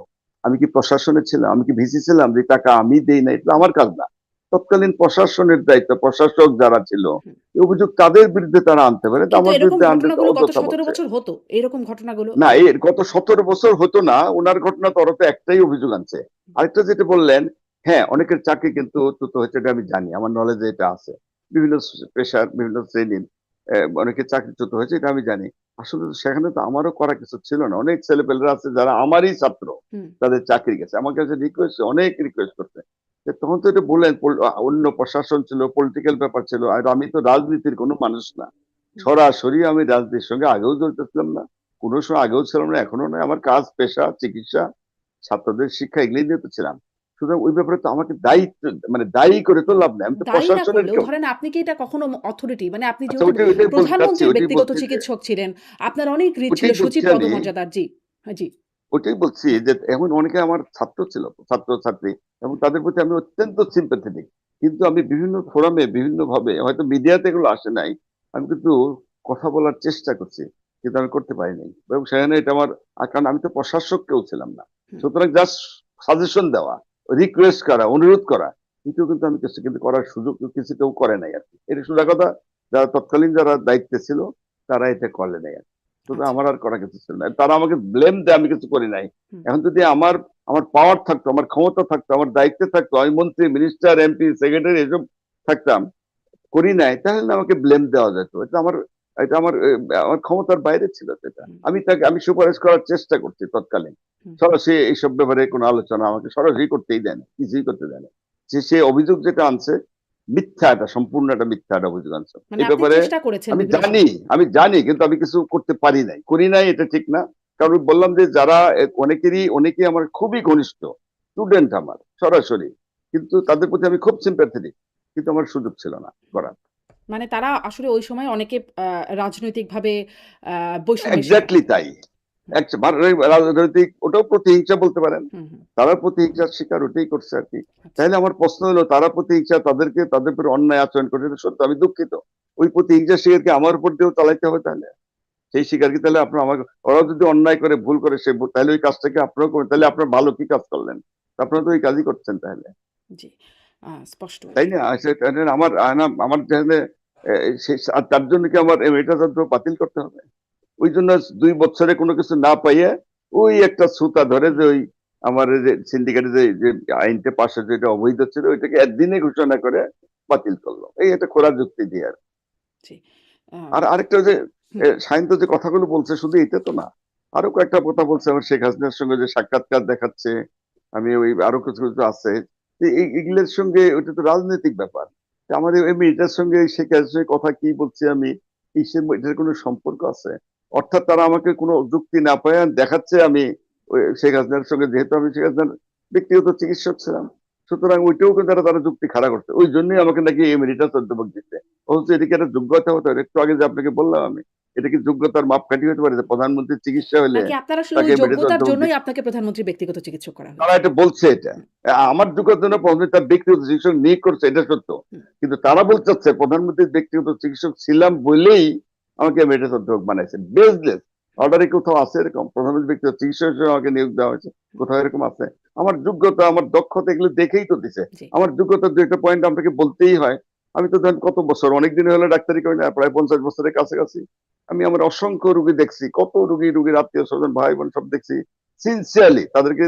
আমি কি প্রশাসনে ছিলাম, আমি কি ভিসি ছিলাম, যে টাকা আমি দেই না, এটা আমার কাজ না। তৎকালীন প্রশাসনের দায়িত্ব, প্রশাসক যারা ছিল, হুম। এই অভিযোগ তাদের বিরুদ্ধে তারা আনতে পারে, তো কিন্তু আমার এরকম বিরুদ্ধে আনলে তো ঘটনাগুলো গত অযথা ১৭ বলছে। বছর হতো। এরকম ঘটনাগুলো না, এর গত 17 বছর হতো না, ওনার ঘটনা তো ওরা তো একটাই অভিযোগ আনছে। আরেকটা যেটা বললেন, হ্যাঁ অনেকের চাকরি কিন্তু চ্যুত হয়েছে, এটা আমি জানি, আমার নলেজে এটা আছে। বিভিন্ন পেশার বিভিন্ন শ্রেণীর অনেকের চাকরিচ্যুত হয়েছে, এটা আমি জানি। আসলে তো সেখানে তো আমারও করা কিছু ছিল না। অনেক ছেলেপেলেরা আছে যারা আমারই ছাত্র, হুম, তাদের চাকরি গেছে, আমার কাছে রিকোয়েস্ট, অনেক রিকোয়েস্ট করতে। তখন তো এটা বললেন অন্য প্রশাসন ছিল, পলিটিক্যাল ব্যাপার ছিল, আর আমি তো রাজনীতির কোনো মানুষ না। হুম। সরাসরি আমি রাজনীতির সঙ্গে আগেও জড়িত ছিলাম না, কোনো সময় আগেও ছিলাম না, এখনো নয়। আমার কাজ, পেশা, চিকিৎসা, ছাত্রদের শিক্ষা, এগুলোই নিয়ে তো ছিলাম। সুতরাং ওই ব্যাপারে তো আমাকে দায়িত্ব মানে দায়ী করে তো লাভ নেই, আমি তো দায়ী না প্রশাসনের করলেও কেউ। ধরেন আপনি কি এটা কখনো অথরিটি মানে আপনি আচ্ছা, যেহেতু ওইটাই বলতে চাচ্ছি, প্রধানমন্ত্রীর ওইটাই ব্যক্তিগত বলছি যে, চিকিৎসক ছিলেন, আপনার অনেক রিট ছিল ওইটাই বলছি সচিব আমি, পদমর্যাদার। জি, হ্যাঁ, জি। ওইটাই বলছি যে এখন অনেকে আমার ছাত্র ছিল, ছাত্র ছাত্রী, এবং তাদের প্রতি আমি অত্যন্ত সিম্পাথেটিক। কিন্তু আমি বিভিন্ন ফোরামে বিভিন্ন ভাবে, হয়তো মিডিয়াতে এগুলো আসে নাই, আমি কিন্তু কথা বলার চেষ্টা করছি, কিন্তু আমি করতে পারি নাই। এবং সেখানে এটা আমার, কারণ আমি তো প্রশাসক কেউ ছিলাম না। হুম, সুতরাং জাস্ট সাজেশন দেওয়া, রিকোয়েস্ট করা, অনুরোধ করা, কিন্তু আমি কিছু কিন্তু করার সুযোগ কিছু কেউ করে নাই আর কি। এটা সোজা কথা, যারা তৎকালীন যারা দায়িত্বে ছিল তারা এটা করে নাই আর কি। সুতরাং আচ্ছা। আমার আর করা কিছু ছিল না, তারা আমাকে ব্লেম দেয় আমি কিছু করি নাই। হুম, এখন যদি আমার আমার পাওয়ার থাকতো, আমার ক্ষমতা থাকতো, আমার দায়িত্বে থাকতো, আমি মন্ত্রী, মিনিস্টার, এমপি, সেক্রেটারি এসব থাকতাম, করি নাই, তাহলে না আমাকে ব্লেম দেওয়া যেত। এটা আমার ক্ষমতার বাইরে ছিল তো এটা। হুম, আমি সুপারিশ করার চেষ্টা করছি তৎকালীন। হুম। সরাসরি এইসব ব্যাপারে কোনো আলোচনা আমাকে সরাসরি করতেই দেয় না, কিছুই করতে দেয় না। সে অভিযোগ যেটা আনছে মিথ্যা, এটা সম্পূর্ণ একটা মিথ্যা একটা অভিযোগ আনছে মানে এই আপনি ব্যাপারে। চেষ্টা করেছেন আমি বিভিন্ন জানি, সময়। আমি জানি, কিন্তু আমি কিছু করতে পারি নাই, করি নাই, এটা ঠিক না। কারণ বললাম যে যারা অনেকেই আমার খুবই ঘনিষ্ঠ স্টুডেন্ট আমার সরাসরি, কিন্তু তাদের প্রতি আমি খুব সিম্প্যাথেটিক, কিন্তু আমার সুযোগ ছিল না করার। মানে তারা আসলে ওই সময় অনেকে রাজনৈতিকভাবে আ বৈষম্যের শিকার। এক্স্যাক্টলি তাই। হুম, রাজনৈতিক, ওটাও প্রতিহিংসা বলতে পারেন। হুম, হুম। তারা প্রতিহিংসার শিকার ওটাই করছে আর কি। আচ্ছা। তাহলে আমার প্রশ্ন হলো, তারা প্রতিহিংসা, তাদের উপর অন্যায় আচরণ করছে, এটা সত্য, আমি দুঃখিত। ওই প্রতিহিংসার শিকারকে আমার উপর দিয়েও চালাইতে হবে তাহলে? সেই শিকার কি তাহলে আপনার আমাকে, ওরাও যদি অন্যায় করে ভুল করে তাহলে ওই কাজটাকে আপনারাও করেন, তাহলে আপনার ভালো কি কাজ করলেন? আপনারা তো ওই কাজই করছেন তাহলে, জি, স্পষ্ট তাই আরকি। না? আমার আমার তাহলে আর তার জন্য কি আমার এটা বাতিল করতে হবে? ওই জন্য 2 বছরে কোনো কিছু না পাইয়ে ওই একটা সুতা ধরে যে ওই আমার এই যে সিন্ডিকেটে যে আইনটা পাশ হয়েছে, যেটা অবৈধ ছিল ওইটাকে একদিনে ঘোষণা করে বাতিল করলো, এই একটা খোলা যুক্তি দিয়ে আর। জি। আ আর আরেকটা যে হুম, সায়ন্ত যে কথাগুলো বলছে শুধু এটা তো না, আরো কয়েকটা কথা বলছে, আমার শেখ হাসিনার সঙ্গে যে সাক্ষাৎকার দেখাচ্ছে, আমি ওই আরো কিছু কিছু আছে, এগুলোর সঙ্গে ওইটা তো রাজনৈতিক ব্যাপার। আমাদের এমনি এটার সঙ্গে এই শেখ হাসিনার কথা কি বলছি আমি, এটার কোনো সম্পর্ক আছে? অর্থাৎ তারা আমাকে কোনো যুক্তি না পায় দেখাচ্ছে আমি ওই শেখ হাসিনার সঙ্গে, যেহেতু আমি শেখ হাসিনার ব্যক্তিগত চিকিৎসক ছিলাম, সুতরাং ওইটাও কিন্তু তারা যুক্তি খাড়া করছে, ওই জন্যই আমাকে নাকি এমেরিটাস অধ্যাপক দিচ্ছে। অথচ এদিকে একটা যোগ্যতা হতে হবে, একটু আগে যে আপনাকে বললাম আমি, এটা কি যোগ্যতার মাপকাঠি হতে পারে যে প্রধানমন্ত্রীর চিকিৎসা হলে নাকি আপনার আসলে তাকে ওই মেডিকেল যোগ্যতার অধ্যাপক জন্যই দিচ্ছে? আপনাকে প্রধানমন্ত্রীর ব্যক্তিগত চিকিৎসক করা তারা হয়েছে? এটা বলছে, এটা আমার যোগ্যতার জন্য প্রধানমন্ত্রী তার ব্যক্তিগত চিকিৎসক নিয়োগ করছে, এটা সত্য। হুম, কিন্তু তারা বলতে চাচ্ছে প্রধানমন্ত্রীর ব্যক্তিগত চিকিৎসক ছিলাম বলেই আমাকে মেডিকেল অধ্যাপক বানাইছে, বেসলেস। অর্ডারে কোথাও আছে এরকম প্রধানমন্ত্রী ব্যক্তিগত চিকিৎসক হিসেবে আমাকে নিয়োগ দেওয়া হয়েছে? কোথাও এরকম আছে? আমার যোগ্যতা, আমার দক্ষতা, এগুলো দেখেই তো দিছে। জি। আমার যোগ্যতার দু একটা পয়েন্ট আপনাকে বলতেই হয়। আমি তো ধরেন কত বছর, অনেকদিন হলো ডাক্তারি করি না, প্রায় 50 বছরের কাছাকাছি। আমি আমার অসংখ্য রুগী দেখছি, কত রুগীর আত্মীয় স্বজন ভাই বোন সব দেখছি, সিনসিয়ারলি তাদেরকে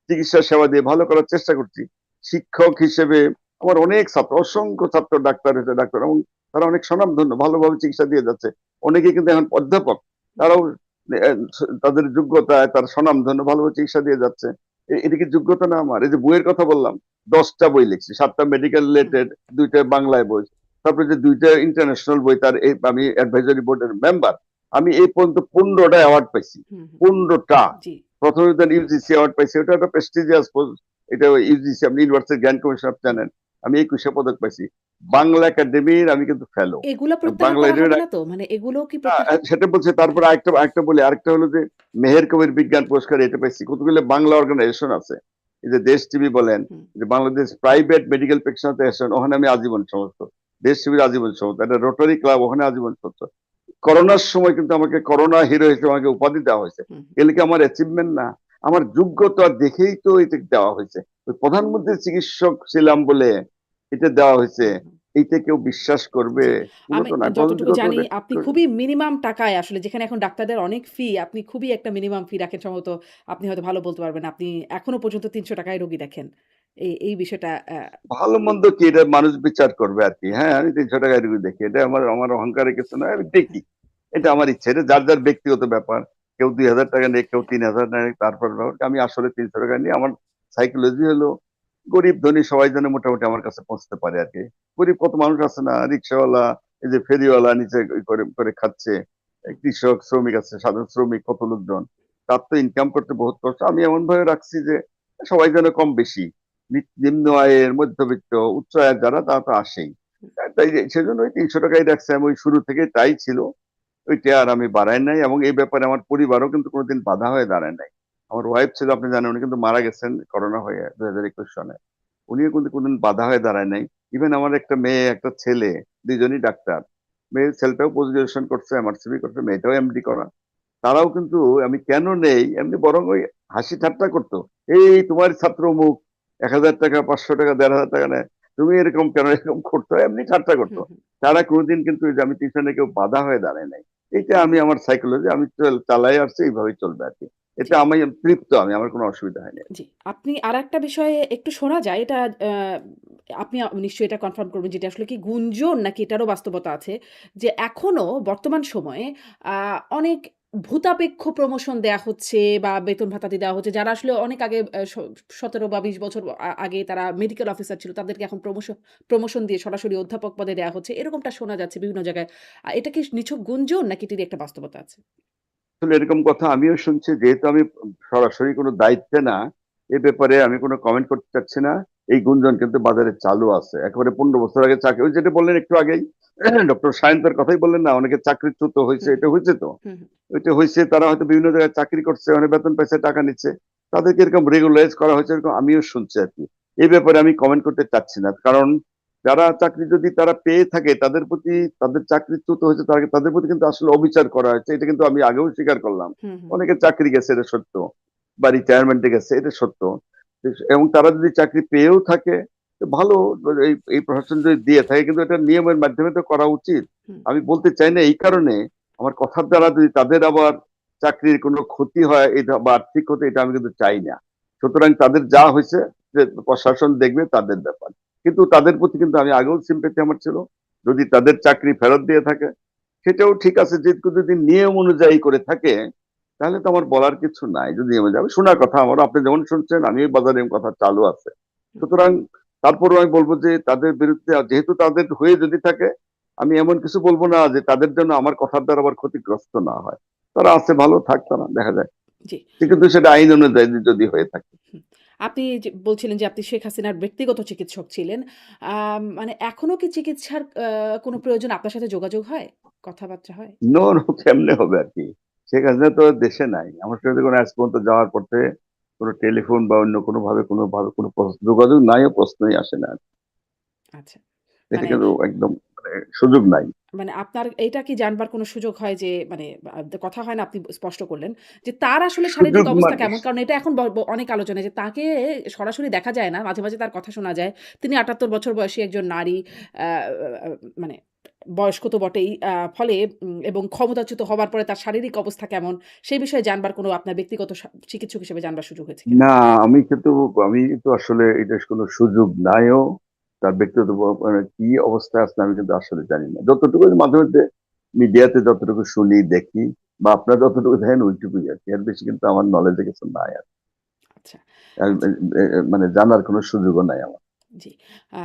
চিকিৎসা সেবা দিয়ে ভালো করার চেষ্টা করছি। শিক্ষক হিসেবে আমার অনেক ছাত্র, অসংখ্য ছাত্র ডাক্তার হয়েছে, ডাক্তার, এবং তারা অনেক স্বনামধন্য, ভালোভাবে চিকিৎসা দিয়ে যাচ্ছে। অনেকে কিন্তু এখন অধ্যাপক, তারাও তাদের যোগ্যতায় তার স্বনামধন্য, ভালোভাবে চিকিৎসা দিয়ে যাচ্ছে। এটা কি যোগ্যতা না আমার? এই যে বইয়ের কথা বললাম, 10টা বই লিখছি, 7টা মেডিকেল হুম, রিলেটেড, 2টা বাংলায় বই, তারপরে যে 2টা ইন্টারন্যাশনাল বই, তার আমি অ্যাডভাইজারি বোর্ডের মেম্বার। আমি এই পর্যন্ত 15টা অ্যাওয়ার্ড পাইছি, হুম, হুম। 15টা। জি। প্রথমে তো ইউজিসি অ্যাওয়ার্ড পাইছি, ওটা একটা প্রেস্টিজিয়াস পোস্ট। এটা ইউজিসি, আপনি ইউনিভার্সিটি গ্র্যান্ড কমিশন অফ জানেন। আমি 21 পদক পাইছি। বাংলা একাডেমির আমি কিন্তু ফেলো। এগুলা প্রত্যাহার বাংলা করা হবে একাডেমির না তো? মানে এগুলোও কি প্রত্যাহার? সেটা বলছে। তারপরে আরেকটা আরেকটা বলি, আরেকটা হলো যে মেহের কবির বিজ্ঞান পুরস্কার, এটা পাইছি। কতগুলো বাংলা অর্গানাইজেশন আছে, এই যে দেশ টিভি বলেন, হুম, যে Bangladesh private medical practitioner association, ওখানে আমি আজীবন সমস্ত, দেশ টিভির আজীবন সমস্ত, একটা রোটারি ক্লাব, ওখানে আজীবন সমস্ত। করোনার সময় কিন্তু আমাকে করোনা হিরো হিসেবে আমাকে উপাধি দেওয়া হয়েছে। হুম, এগুলো কি আমার অ্যাচিভমেন্ট না? আমার যোগ্যতা দেখেই তো এটা দেওয়া হয়েছে। ওই প্রধানমন্ত্রীর চিকিৎসক ছিলাম বলে এটা দেওয়া হয়েছে, হুম, হুম। এইটা কেউ বিশ্বাস করবে? জি। কোনো আমি তো না। যতটুকু প্রধানমন্ত্রী জানি কত আপনি খুবই মিনিমাম টাকায় আসলে যেখানে এখন ডাক্তারদের অনেক ফি, আপনি খুবই একটা মিনিমাম ফি রাখেন সম্ভবত। আপনি হয়তো ভালো বলতে পারবেন। আপনি এখনো পর্যন্ত ৳৩০০ য় রোগী দেখেন। এই বিষয়টা ভালো মন্দ কি এটা মানুষ বিচার করবে আর কি। হ্যাঁ, আমি 300 টাকায় রুগী দেখি, এটা আমার আমার অহংকারের কিছু নয়, আমি দেখি। এটা হ্যাঁ, আমার ইচ্ছা, এটা যার যার ব্যক্তিগত ব্যাপার। কেউ 2000 টাকা নেয়, কেউ 3000 নেয়, তারপর আমি আসলে 300 টাকা নিই। আমার সাইকোলজি হলো গরিব ধনী সবাই যেন মোটামুটি আমার কাছে পৌঁছতে পারে আর কি। গরিব কত মানুষ আছে না, রিক্সাওয়ালা, এই যে ফেরিওয়ালা নিচে করে করে খাচ্ছে, কৃষক শ্রমিক আছে, সাধারণ শ্রমিক, কত লোকজন, তার তো ইনকাম করতে বহুত কষ্ট। আমি এমন ভাবে রাখছি যে সবাই যেন কম বেশি, নিম্ন আয়ের, মধ্যবিত্ত, উচ্চ আয়ের যারা, তারা তো আসেই। তাই সেজন্য ওই 300 টাকাই রাখছি আমি, ওই শুরু থেকে তাই ছিল। ওইটা আর আমি বাড়াই নাই, এবং এই ব্যাপারে আমার পরিবারও কিন্তু কোনোদিন বাধা হয়ে দাঁড়ায় নাই। আমার ওয়াইফ ছিল, আপনি জানেন, উনি কিন্তু মারা গেছেন করোনা হয়ে 2021 সনে। উনিও কিন্তু কোনদিন বাধা হয়ে দাঁড়ায় নাই। ইভেন আমার একটা মেয়ে, একটা ছেলে, দুইজনই ডাক্তার। মেয়ের ছেলেটাও পোস্ট গ্রাজুয়েশন করছে, এমআরসিবি করছে, মেয়েটাও এমডি করা। তারাও কিন্তু আমি কেন নেই এমনি, বরং ওই হাসি ঠাট্টা করতো। এই তোমার ছাত্র অমুক 1000 টাকা, 500 টাকা, 1500 টাকা নেয়, তুমি এরকম কেন, এরকম করতো, এমনি ঠাট্টা করতো। হুম, হুম। তারা কোনোদিন কিন্তু এই যে আমি টিউশনে কেউ বাধা হয়ে দাঁড়ায় নাই। এইটা আমি আমার সাইকোলজি, আমি চালাই আসছি, এইভাবেই চলবে আর কি। জি। এটা আমি তৃপ্ত, আমি, আমার কোনো অসুবিধা হয়নি। জি, আপনি আরেকটা বিষয়ে একটু শোনা যায় এটা আপনি নিশ্চয়ই এটা কনফার্ম করবেন যে এটা আসলে কি গুঞ্জন নাকি এটারও বাস্তবতা আছে। যে এখনো বর্তমান সময়ে আ অনেক ভূতাপেক্ষ প্রমোশন দেয়া হচ্ছে বা বেতন ভাতাদি দেওয়া হচ্ছে। যারা আসলে অনেক আগে ১৭ বা ২০ বছর আগে তারা মেডিকেল অফিসার ছিল তাদেরকে এখন প্রমোশন দিয়ে সরাসরি অধ্যাপক পদে দেয়া হচ্ছে। এরকমটা শোনা যাচ্ছে বিভিন্ন জায়গায়। এটা কি নিছক গুঞ্জন নাকি এটির একটা বাস্তবতা আছে? আসলে এরকম কথা আমিও শুনছি, যেহেতু আমি সরাসরি কোনো দায়িত্বে না, এ ব্যাপারে আমি কোনো কমেন্ট করতে চাচ্ছি না। এই গুঞ্জন কিন্তু বাজারে চালু আছে, একেবারে 15 বছর আগে চাকরি, ওই যেটা বললেন একটু আগেই, ডক্টর সায়েন্তের কথাই বললেন না, অনেকে চাকরিচ্যুত হয়েছে, হুম, এটা হয়েছে তো, হুম, হুম, ওইটা হয়েছে, তারা হয়তো বিভিন্ন জায়গায় চাকরি করছে, অনেক বেতন পাইছে, টাকা নিচ্ছে, তাদেরকে এরকম রেগুলারাইজ করা হয়েছে, এরকম আমিও শুনছি আর কি। এই ব্যাপারে আমি কমেন্ট করতে চাচ্ছি না, কারণ যারা চাকরি যদি তারা পেয়ে থাকে তাদের প্রতি, তাদের চাকরিচ্যুত হয়েছে তাদের প্রতি কিন্তু আসলে অবিচার করা হয়েছে, এটা কিন্তু আমি আগেও স্বীকার করলাম। হুম, হুম। অনেকে চাকরি গেছে, এটা সত্য, বা রিটায়ারমেন্টে গেছে, এটা সত্য। এবং তারা যদি চাকরি পেয়েও থাকে তো ভালো, এই প্রশাসন যদি দিয়ে থাকে, কিন্তু এটা নিয়মের মাধ্যমে তো করা উচিত। হুম, আমি বলতে চাই না এই কারণে, আমার কথার দ্বারা যদি তাদের আবার চাকরির কোনো ক্ষতি হয় এটা বা আর্থিক ক্ষতি, এটা আমি কিন্তু চাই না। সুতরাং তাদের যা হয়েছে যে প্রশাসন দেখবে, তাদের ব্যাপার। কিন্তু তাদের প্রতি কিন্তু আমি আগেও সিম্পেথি আমার ছিল, যদি তাদের চাকরি ফেরত দিয়ে থাকে সেটাও ঠিক আছে, যে যদি নিয়ম অনুযায়ী করে থাকে তাহলে তো আমার বলার কিছু নাই। যদি নিয়মে যাবে, শোনার কথা আমার, আপনি যেমন শুনছেন আমি বাজারে কথা চালু আছে। হুম। সুতরাং তারপরও আমি বলবো যে তাদের বিরুদ্ধে, যেহেতু তাদের হয়ে যদি থাকে, আমি এমন কিছু বলবো না যে তাদের জন্য আমার কথার দ্বারা আবার ক্ষতিগ্রস্ত না হয়। তারা আছে, ভালো থাক, তারা দেখা যায়। জি। কিন্তু সেটা আইন অনুযায়ী যদি হয়ে থাকে। হুম। আপনি যে বলছিলেন যে আপনি শেখ হাসিনার ব্যক্তিগত চিকিৎসক ছিলেন। মানে এখনো কি চিকিৎসার কোনো প্রয়োজন আপনার সাথে যোগাযোগ হয়? কথাবার্তা হয়? নো নো, কেমনে হবে আর কি? শেখ হাসিনা তো দেশে নাই, আমার সাথে কোনো আজ পর্যন্ত যাওয়ার পথে কোনো টেলিফোন বা অন্য কোনো যোগাযোগ নাই, ও প্রশ্নই আসে না। আচ্ছা। এটা মানে কিন্তু একদম সুযোগ নাই। মানে আপনার এইটা কি জানবার কোনো সুযোগ হয় যে মানে কথা হয় না, আপনি স্পষ্ট করলেন যে তার আসলে শারীরিক সুযোগ অবস্থা মানে কেমন? কারণ এটা এখন অনেক আলোচনায় যে তাকে সরাসরি দেখা যায় না। মাঝে, মাঝে তার কথা শোনা যায়। তিনি ৭৮ বছর বয়সী একজন নারী। আ আ মানে বয়স্ক তো বটেই। ফলে এবং ক্ষমতাচ্যুত হবার পরে তার শারীরিক অবস্থা কেমন? সেই বিষয়ে জানবার কোনো আপনার ব্যক্তিগত চিকিৎসক হিসেবে জানবার সুযোগ হয়েছে কিনা? না, আমি তো আসলে এটা কোনো সুযোগ নাইও। তার ব্যক্তিগত মানে কি অবস্থায় আছে আমি কিন্তু আসলে জানি না। যতটুকু মাঝে মধ্যে মিডিয়াতে যতটুকু শুনি, দেখি, বা আপনারা যতটুকু দেখেন ওইটুকুই আর কি। এর বেশি কিন্তু আমার নলেজে কিছু নাই আর। আচ্ছা, আর আচ্ছা। মানে জানার কোনো সুযোগও নাই আমার। জি। আ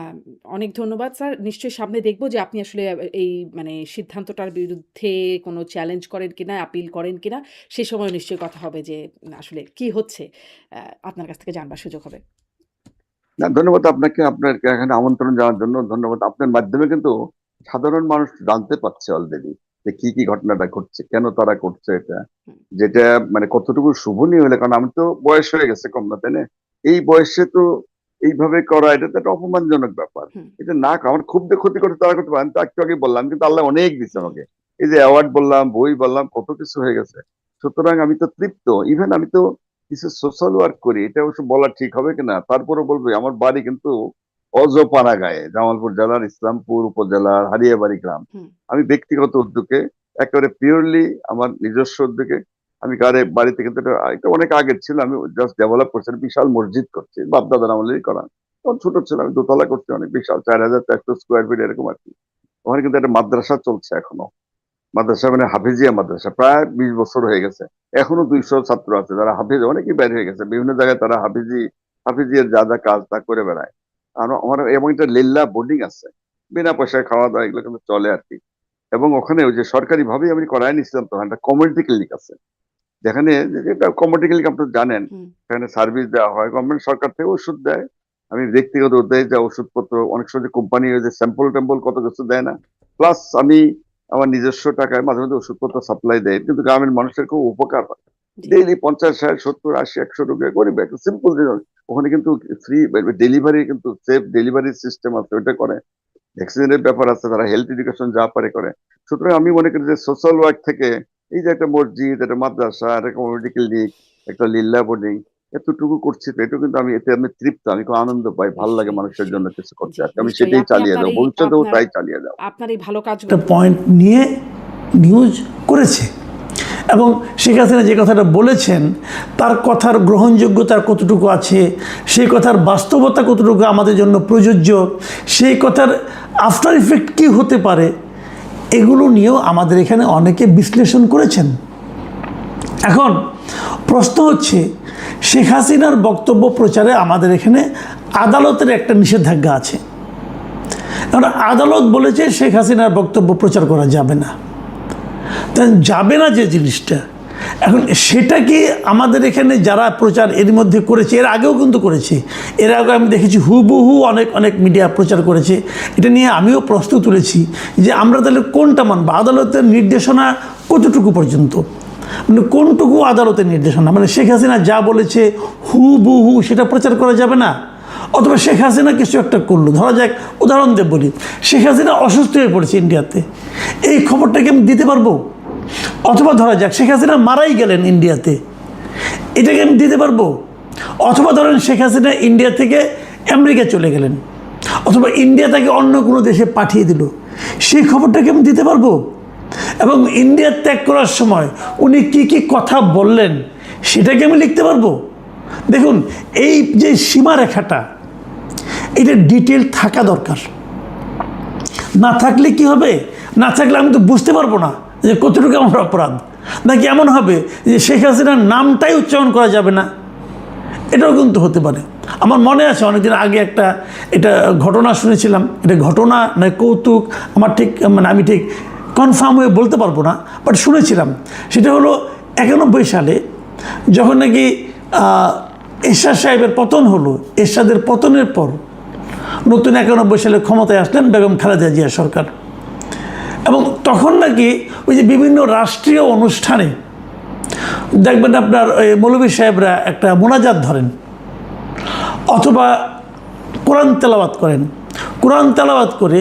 অনেক ধন্যবাদ স্যার। নিশ্চয়ই সামনে দেখব যে আপনি আসলে এই মানে সিদ্ধান্তটার বিরুদ্ধে কোনো চ্যালেঞ্জ করেন কিনা, আপিল করেন কিনা। সে সময় নিশ্চয়ই কথা হবে যে আসলে কি হচ্ছে। আ আপনার কাছ থেকে জানবার সুযোগ হবে। না, ধন্যবাদ আপনাকে, আপনার এখানে আমন্ত্রণ জানার জন্য ধন্যবাদ। আপনার মাধ্যমে কিন্তু সাধারণ মানুষ জানতে পারছে অলরেডি যে কি কি ঘটনাটা ঘটছে, কেন তারা করছে এটা, হুম, যেটা মানে কতটুকু শুভনীয় হলে। কারণ আমি তো বয়স হয়ে গেছে কম না, তাই না? এই বয়সে তো এইভাবে করা, এটা তো একটা অপমানজনক ব্যাপার। হুম, এটা না, আমার খুব যে ক্ষতি করতে তারা করতে পারেন, তো একটু আগে বললাম, কিন্তু আল্লাহ অনেক দিচ্ছে হুম, আমাকে। এই যে অ্যাওয়ার্ড বললাম, বই বললাম, কত কিছু হয়ে গেছে। সুতরাং আমি তো তৃপ্ত। ইভেন আমি তো কিছু সোশ্যাল ওয়ার্ক করি, এটা অবশ্য বলা ঠিক হবে কিনা, তারপরে বলবো আমার বাড়ি কিন্তু অজপাড়াগাঁয়ে, জামালপুর জেলার ইসলামপুর উপজেলার হারিয়াবাড়ি গ্রাম। হুম। আমি ব্যক্তিগত উদ্যোগে, একেবারে পিওরলি আমার নিজস্ব উদ্যোগে, আমি কারে বাড়িতে কিন্তু এটা অনেক আগের ছিল, আমি জাস্ট ডেভেলপ করছি, বিশাল মসজিদ করছি, বাপ দাদার আমলেরই করা। তখন ছোট ছিল, আমি দোতলা করছি, অনেক বিশাল ৪,৪০০ স্কোয়ার ফিট এরকম আর কি। ওখানে কিন্তু একটা মাদ্রাসা চলছে এখনো। মাদ্রাসা মানে হাফিজিয়া মাদ্রাসা, প্রায় ২০ বছর হয়ে গেছে। এখনো ২০০ ছাত্র আছে যারা হাফিজ, অনেকেই বের হয়ে গেছে বিভিন্ন জায়গায়, তারা হাফিজিয়ার যা যা কাজ তা করে বেড়ায়। আর আমার এমন একটা লিল্লা বোর্ডিং আছে, বিনা পয়সায় খাওয়া দাওয়া এগুলো কিন্তু চলে আর কি। এবং ওখানে ওই যে সরকারি ভাবেই আমি করাই নিছিলাম, তখন একটা কমিউনিটি ক্লিনিক আছে, যেখানে, যেটা কমিউনিটি ক্লিনিক আপনি জানেন, হুম, সেখানে সার্ভিস দেওয়া হয়, গভর্নমেন্ট সরকার থেকে ওষুধ দেয়। আমি ব্যক্তিগত উদ্যোগে যা ওষুধপত্র, অনেক সময় যে কোম্পানি ওই যে স্যাম্পল টেম্পল কত কিছু দেয় না, প্লাস আমি আমার নিজস্ব টাকায় মাঝে মাঝে ওষুধপত্র সাপ্লাই দেয়, কিন্তু গ্রামের মানুষের খুব উপকার হয়। জি, ডেইলি ৫০, ৬০, ৭০, ৮০, ১০০ রোগী গরিব, একটা সিম্পল জিনিস। ওখানে কিন্তু ফ্রি ডেলিভারি, কিন্তু সেফ ডেলিভারি সিস্টেম আছে, ওইটা করে। ভ্যাকসিনের ব্যাপার আছে, তারা হেলথ এডুকেশন যা পারে করে। সুতরাং আমি মনে করি যে সোশ্যাল ওয়ার্ক থেকে এই যে একটা মসজিদ, একটা মাদ্রাসা, একটা কমিউনিটি ক্লিনিক, একটা লিল্লা বোর্ডিং, এতটুকু করছি, তো এটা কিন্তু আমি তৃপ্ত, আমি খুব আনন্দ পাই, ভালো লাগে নিশ্চয়ই, মানুষের নিশ্চয়ই। জন্য কিছু করতে, জি, আর কি আমি নিশ্চয়ই। সেটাই আপনি চালিয়ে আপনার যাবো, এই ভবিষ্যতেও আপনার তাই চালিয়ে যাবো। আপনার এই ভালো একটা কাজগুলো পয়েন্ট নিয়ে নিউজ করেছে, এবং শেখ হাসিনা যে কথাটা বলেছেন তার কথার গ্রহণযোগ্যতা কতটুকু আছে, সেই কথার বাস্তবতা কতটুকু আমাদের জন্য প্রযোজ্য, সেই কথার আফটার ইফেক্ট কী হতে পারে, এগুলো নিয়েও আমাদের এখানে অনেকে বিশ্লেষণ করেছেন। এখন প্রশ্ন হচ্ছে, শেখ হাসিনার বক্তব্য প্রচারে আমাদের এখানে আদালতের একটা নিষেধাজ্ঞা আছে। কারণ আদালত বলেছে শেখ হাসিনার বক্তব্য প্রচার করা যাবে না। তা যাবে না যে জিনিসটা, এখন সেটা কি আমাদের এখানে যারা প্রচার এর মধ্যে করেছে, এর আগেও কিন্তু করেছে, এর আগে আমি দেখেছি হুবহু অনেক অনেক মিডিয়া প্রচার করেছে। এটা নিয়ে আমিও প্রশ্ন তুলেছি যে আমরা তাহলে কোনটা মানব, আদালতের নির্দেশনা কতটুকু পর্যন্ত, মানে কোনটুকু আদালতের নির্দেশনা, মানে শেখ হাসিনা যা বলেছে হুবহু সেটা প্রচার করা যাবে না, অথবা শেখ হাসিনা কিছু একটা করলো, ধরা যাক উদাহরণ দিয়ে বলি, শেখ হাসিনা অসুস্থ হয়ে পড়েছে ইন্ডিয়াতে, এই খবরটাকে আমি দিতে পারবো? অথবা ধরা যাক শেখ হাসিনা মারাই গেলেন ইন্ডিয়াতে, এটাকে আমি দিতে পারবো? অথবা ধরেন শেখ হাসিনা ইন্ডিয়া থেকে আমেরিকা চলে গেলেন, অথবা ইন্ডিয়া তাকে অন্য কোনো দেশে পাঠিয়ে দিল, সেই খবরটাকে আমি দিতে পারবো? এবং ইন্ডিয়া ত্যাগ করার সময় উনি কি কি কথা বললেন সেটাকে আমি লিখতে পারবো? দেখুন, এই যে সীমারেখাটা, এটা ডিটেল থাকা দরকার। না থাকলে কি হবে? না থাকলে আমি তো বুঝতে পারবো না যে কতটুকু আমার অপরাধ। নাকি এমন হবে যে শেখ হাসিনার নামটাই উচ্চারণ করা যাবে না, এটাও কিন্তু হতে পারে। আমার মনে আছে অনেকদিন আগে এটা ঘটনা শুনেছিলাম, এটা ঘটনা না কৌতুক আমার ঠিক আমি ঠিক কনফার্ম হয়ে বলতে পারবো না, বাট শুনেছিলাম। সেটা হলো 91 সালে যখন নাকি এরশাদ সাহেবের পতন হলো, এরশাদের পতনের পর নতুন 91 সালে ক্ষমতায় আসলেন বেগম খালেদা জিয়া সরকার। এবং তখন নাকি ওই যে বিভিন্ন রাষ্ট্রীয় অনুষ্ঠানে দেখবেন আপনার ওই মৌলভী সাহেবরা একটা মোনাজাত ধরেন, অথবা কোরআন তেলাওয়াত করেন, কোরআন তেলাওয়াত করে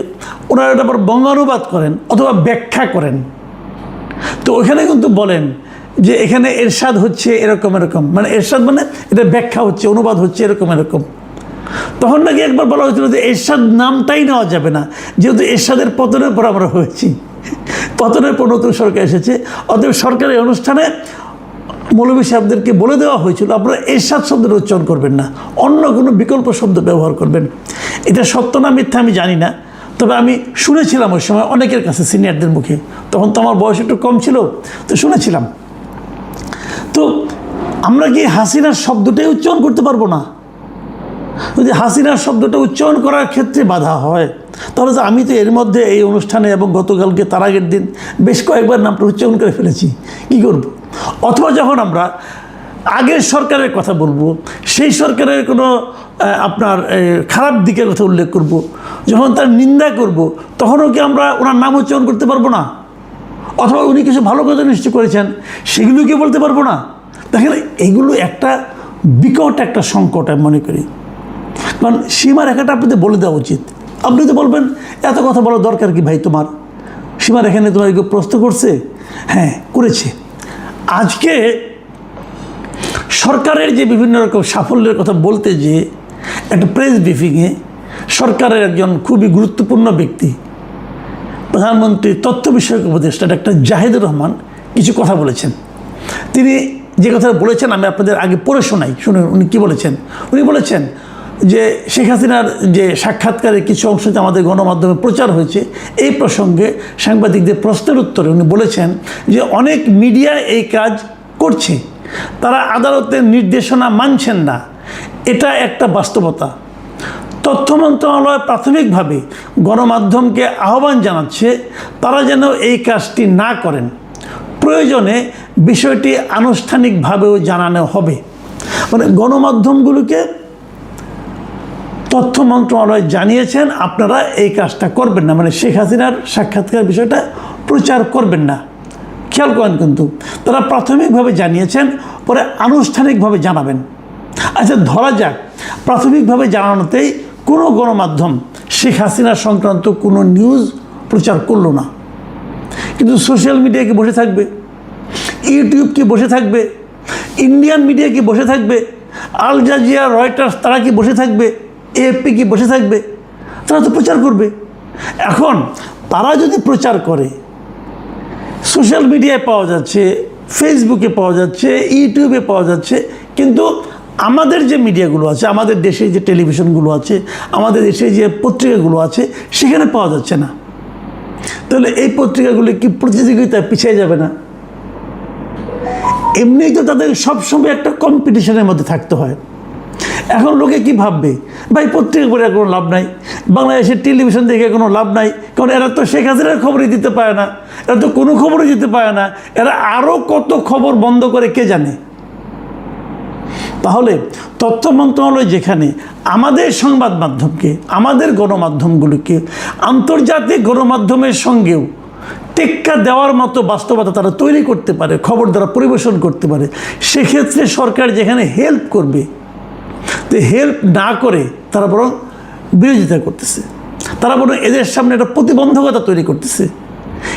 ওনারা এটা আবার বঙ্গানুবাদ করেন অথবা ব্যাখ্যা করেন। তো ওইখানে কিন্তু বলেন যে এখানে এরশাদ হচ্ছে এরকম এরকম, মানে এরশাদ মানে এটা ব্যাখ্যা হচ্ছে, অনুবাদ হচ্ছে এরকম এরকম। তখন নাকি একবার বলা হয়েছিল যে এরশাদ নামটাই নেওয়া যাবে না, যেহেতু এরশাদের পতনের পর আমরা হয়েছি, পতনের পর নতুন সরকার এসেছে, অতএব সরকারি অনুষ্ঠানে মৌলভী সাহেবদেরকে বলে দেওয়া হয়েছিল আপনারা এরশাদ শব্দের উচ্চারণ করবেন না, অন্য কোনো বিকল্প শব্দ ব্যবহার করবেন। এটা সত্য না মিথ্যা আমি জানি না, তবে আমি শুনেছিলাম ওই সময় অনেকের কাছে, সিনিয়রদের মুখে। তখন তো আমার বয়স একটু কম ছিল, তো শুনেছিলাম। তো আমরা কি হাসিনার শব্দটাই উচ্চারণ করতে পারবো না? যদি হাসিনার শব্দটা উচ্চারণ করার ক্ষেত্রে বাধা হয়, তাহলে তো আমি তো এর মধ্যে এই অনুষ্ঠানে এবং গতকালকে তার আগের দিন বেশ কয়েকবার নামটা উচ্চারণ করে ফেলেছি, কী করব? অথবা যখন আমরা আগের সরকারের কথা বলবো, সেই সরকারের কোনো আপনার খারাপ দিকের কথা উল্লেখ করব, যখন তার নিন্দা করব, তখনও কি আমরা ওনার নাম উচ্চারণ করতে পারবো না? অথবা উনি কিছু ভালো কথা নিশ্চয় করেছেন, সেগুলো কি বলতে পারবো না? দেখেন, এগুলো একটা বিকট একটা সংকট আমি মনে করি। কারণ সীমারেখাটা আপনাদের বলে দেওয়া উচিত। আপনি তো বলবেন এত কথা বলার দরকার কি ভাই তোমার, সীমারেখা নিয়ে তোমার কেউ প্রশ্ন করছে? হ্যাঁ, করেছে। আজকে সরকারের যে বিভিন্ন রকম সাফল্যের কথা বলতে যে একটা প্রেস ব্রিফিংয়ে সরকারের একজন খুবই গুরুত্বপূর্ণ ব্যক্তি, প্রধানমন্ত্রী তথ্য বিষয়ক উপদেষ্টা ডাক্তার জাহিদুর রহমান কিছু কথা বলেছেন। তিনি যে কথা বলেছেন আমি আপনাদের আগে পড়ে শোনাই, শুনুন উনি কী বলেছেন। উনি বলেছেন যে শেখ হাসিনার যে সাক্ষাৎকারের কিছু অংশ আমাদের গণমাধ্যমে প্রচার হয়েছে, এই প্রসঙ্গে সাংবাদিকদের প্রশ্নের উত্তরে উনি বলেছেন যে অনেক মিডিয়া এই কাজ করছে, তারা আদালতের নির্দেশনা মানছেন না, এটা একটা বাস্তবতা। তথ্য মন্ত্রণালয় প্রাথমিকভাবে গণমাধ্যমকে আহ্বান জানাচ্ছে তারা যেন এই কাজটি না করেন, প্রয়োজনে বিষয়টি আনুষ্ঠানিকভাবেও জানানো হবে। মানে গণমাধ্যমগুলোকে তথ্য মন্ত্রণালয় জানিয়েছেন আপনারা এই কাজটা করবেন না, মানে শেখ হাসিনার সাক্ষাৎকার বিষয়টা প্রচার করবেন না। খেয়াল করেন, কিন্তু তারা প্রাথমিকভাবে জানিয়েছেন, পরে আনুষ্ঠানিকভাবে জানাবেন। আচ্ছা, ধরা যাক প্রাথমিকভাবে জানানোতেই কোনো গণমাধ্যম শেখ হাসিনা সংক্রান্ত কোনো নিউজ প্রচার করলো না, কিন্তু সোশ্যাল মিডিয়া কি বসে থাকবে? ইউটিউব কি বসে থাকবে? ইন্ডিয়ান মিডিয়া কি বসে থাকবে? আল জাজিরা, রয়টার্স তারা কি বসে থাকবে? এএফপি কি বসে থাকবে? তারা তো প্রচার করবে। এখন তারা যদি প্রচার করে, সোশ্যাল মিডিয়ায় পাওয়া যাচ্ছে, ফেসবুকে পাওয়া যাচ্ছে, ইউটিউবে পাওয়া যাচ্ছে, কিন্তু আমাদের যে মিডিয়াগুলো আছে, আমাদের দেশে যে টেলিভিশনগুলো আছে, আমাদের দেশে যে পত্রিকাগুলো আছে, সেখানে পাওয়া যাচ্ছে না, তাহলে এই পত্রিকাগুলো কি প্রতিযোগিতায় পিছিয়ে যাবে না? এমনিই তো তাদের সবসময় একটা কম্পিটিশনের মধ্যে থাকতে হয়। এখন লোকে কি ভাববে, ভাই পত্রিকা পড়ে কোনো লাভ নাই, বাংলাদেশের টেলিভিশন দেখে কোনো লাভ নাই, কারণ এরা তো শেখ হাসিনার খবরই দিতে পারে না, এরা তো কোনো খবরই দিতে পারে না, এরা আরও কত খবর বন্ধ করে কে জানে। তাহলে তথ্য মন্ত্রণালয় যেখানে আমাদের সংবাদ মাধ্যমকে, আমাদের গণমাধ্যমগুলিকে আন্তর্জাতিক গণমাধ্যমের সঙ্গেও টেক্কা দেওয়ার মতো বাস্তবতা তারা তৈরি করতে পারে, খবর দ্বারা পরিবেশন করতে পারে, সেক্ষেত্রে সরকার যেখানে হেল্প করবে, তো হেল্প না করে তারা বরং বিরোধিতা করতেছে, তারা বরং এদের সামনে একটা প্রতিবন্ধকতা তৈরি করতেছে।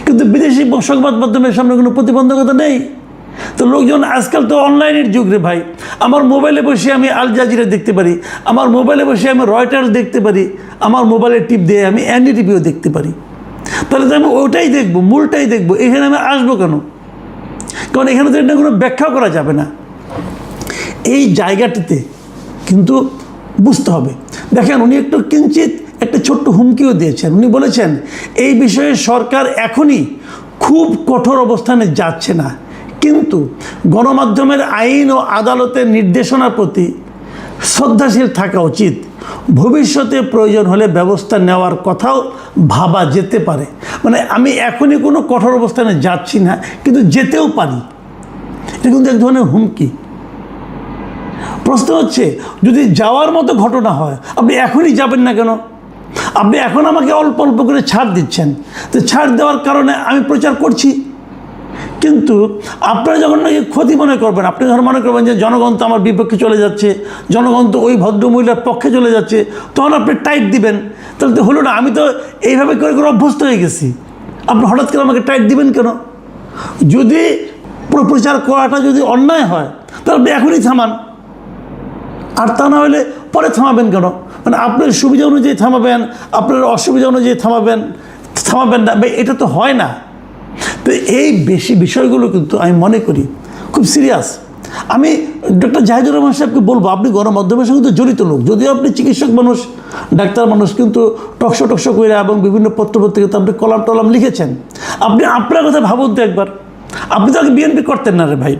কিন্তু বিদেশি সংবাদ মাধ্যমের সামনে কোনো প্রতিবন্ধকতা নেই। তো লোকজন আজকাল তো অনলাইনের যুগ রে ভাই, আমার মোবাইলে বসে আমি আল জাজিরা দেখতে পারি, আমার মোবাইলে বসে আমি রয়টার্স দেখতে পারি, আমার মোবাইলের টিপ দিয়ে আমি এনডিটিভিও দেখতে পারি। তাহলে তো আমি ওটাই দেখবো, মূলটাই দেখবো, এখানে আমি আসবো কেন? কারণ এখানে তো এটা কোনো ব্যাখ্যা করা যাবে না। এই জায়গাটিতে কিন্তু বুঝতে হবে। দেখেন, উনি একটু কিঞ্চিত একটা ছোট্ট হুমকিও দিয়েছেন। উনি বলেছেন এই বিষয়ে সরকার এখনই খুব কঠোর অবস্থানে যাচ্ছে না, কিন্তু গণমাধ্যমের আইন ও আদালতের নির্দেশনার প্রতি শ্রদ্ধাশীল থাকা উচিত। ভবিষ্যতে প্রয়োজন হলে ব্যবস্থা নেওয়ার কথাও ভাবা যেতে পারে। মানে আমি এখনই কোনো কঠোর অবস্থানে যাচ্ছি না, কিন্তু যেতেও পারি। এটা কিন্তু এক ধরনের হুমকি। প্রশ্ন হচ্ছে, যদি যাওয়ার মতো ঘটনা হয় আপনি এখনই যাবেন না কেন? আপনি এখন আমাকে অল্প অল্প করে ছাড় দিচ্ছেন, তো ছাড় দেওয়ার কারণে আমি প্রচার করছি। কিন্তু আপনারা যখন নাকি ক্ষতি মনে করবেন, আপনি যখন মনে করবেন যে জনগণ তো আমার বিপক্ষে চলে যাচ্ছে, জনগণ তো ওই ভদ্রমহিলার পক্ষে চলে যাচ্ছে, তখন আপনি টাইট দিবেন। তাহলে তো হলো না। আমি তো এইভাবে করে করে অভ্যস্ত হয়ে গেছি, আপনি হঠাৎ করে আমাকে টাইট দিবেন কেন? যদি প্রচার করাটা যদি অন্যায় হয় তাহলে আপনি এখনই থামান, আর তা না হলে পরে থামাবেন কেন? মানে আপনার সুবিধা অনুযায়ী থামাবেন, আপনার অসুবিধা অনুযায়ী থামাবেন না, এটা তো হয় না। তো এই বেশি বিষয়গুলো কিন্তু আমি মনে করি খুব সিরিয়াস। আমি ডক্টর জাহিদুর রহমান সাহেবকে বলবো, আপনি গণমাধ্যমের সঙ্গে তো জড়িত লোক, যদিও আপনি চিকিৎসক মানুষ, ডাক্তার মানুষ, কিন্তু টকশো করে এবং বিভিন্ন পত্রপত্রিকাতে আপনি কলাম টলাম লিখেছেন। আপনি আপনার কথা ভাবুন তো একবার। আপনি তো আগে বিএনপি করতেন না রে ভাই,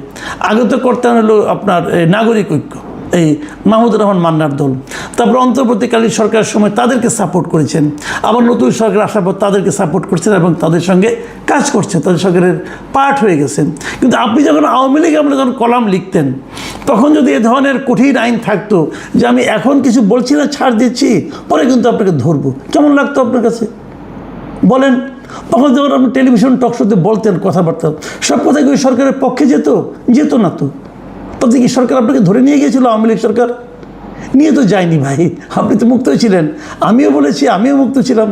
আগে তো করতেন হলো আপনার নাগরিক ঐক্য, এই মাহমুদুর রহমান মান্নার দল। তারপর অন্তর্বর্তীকালীন সরকারের সময় তাদেরকে সাপোর্ট করেছেন, আবার নতুন সরকার আসার পর তাদেরকে সাপোর্ট করছেন এবং তাদের সঙ্গে কাজ করছেন, তাদের সরকারের পার্ট হয়ে গেছেন। কিন্তু আপনি যখন আওয়ামী লীগে আমরা যখন কলাম লিখতেন, তখন যদি এ ধরনের কঠিন আইন থাকতো যে আমি এখন কিছু বলছি না, ছাড় দিচ্ছি, পরে কিন্তু আপনাকে ধরবো, কেমন লাগতো আপনার কাছে বলেন? তখন যখন আপনি টেলিভিশন টকশোতে বলতেন কথাবার্তা, সব কথা কি ওই সরকারের পক্ষে যেত না তো? তাতে কি সরকার আপনাকে ধরে নিয়ে গিয়েছিল? আওয়ামী লীগ সরকার নিয়ে তো যায়নি ভাই, আপনি তো মুক্ত ছিলেন। আমিও বলেছি, আমিও মুক্ত ছিলাম,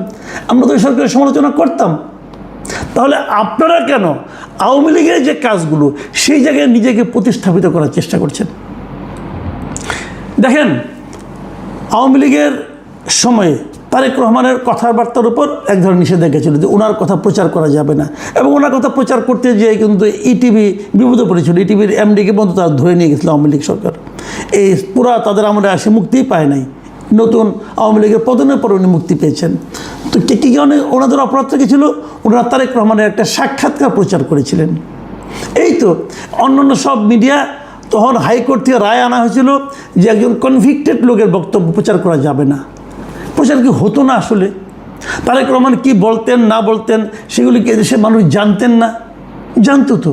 আমরা তো ওই সরকারের সমালোচনা করতাম। তাহলে আপনারা কেন আওয়ামী লীগের যে কাজগুলো সেই জায়গায় নিজেকে প্রতিস্থাপিত করার চেষ্টা করছেন? দেখেন, আওয়ামী লীগের সময়ে তারেক রহমানের কথাবার্তার উপর এক ধরনের নিষেধাজ্ঞা ছিল যে ওনার কথা প্রচার করা যাবে না, এবং ওনার কথা প্রচার করতে যেয়ে কিন্তু ইটিভি বিপদে পড়েছিল। ইটিভির এমডিকে বন্ধু তারা ধরে নিয়ে গেছিলো আওয়ামী লীগ সরকার। এই পুরা তাদের আমলে আসে মুক্তিই পায় নাই। নতুন আওয়ামী লীগের পতনের পর উনি মুক্তি পেয়েছেন। তো কী কারণে ওনাদের অপরাধটা কী ছিল? ওনারা তারেক রহমানের একটা সাক্ষাৎকার প্রচার করেছিলেন। এই তো অন্যান্য সব মিডিয়া, তখন হাইকোর্ট থেকে রায় আনা হয়েছিল যে একজন কনভিক্টেড লোকের বক্তব্য প্রচার করা যাবে না। প্রচার কি হতো না আসলে? তারেক রহমান কি বলতেন না বলতেন সেগুলি কি এদেশের মানুষ জানতেন না? জানতো তো,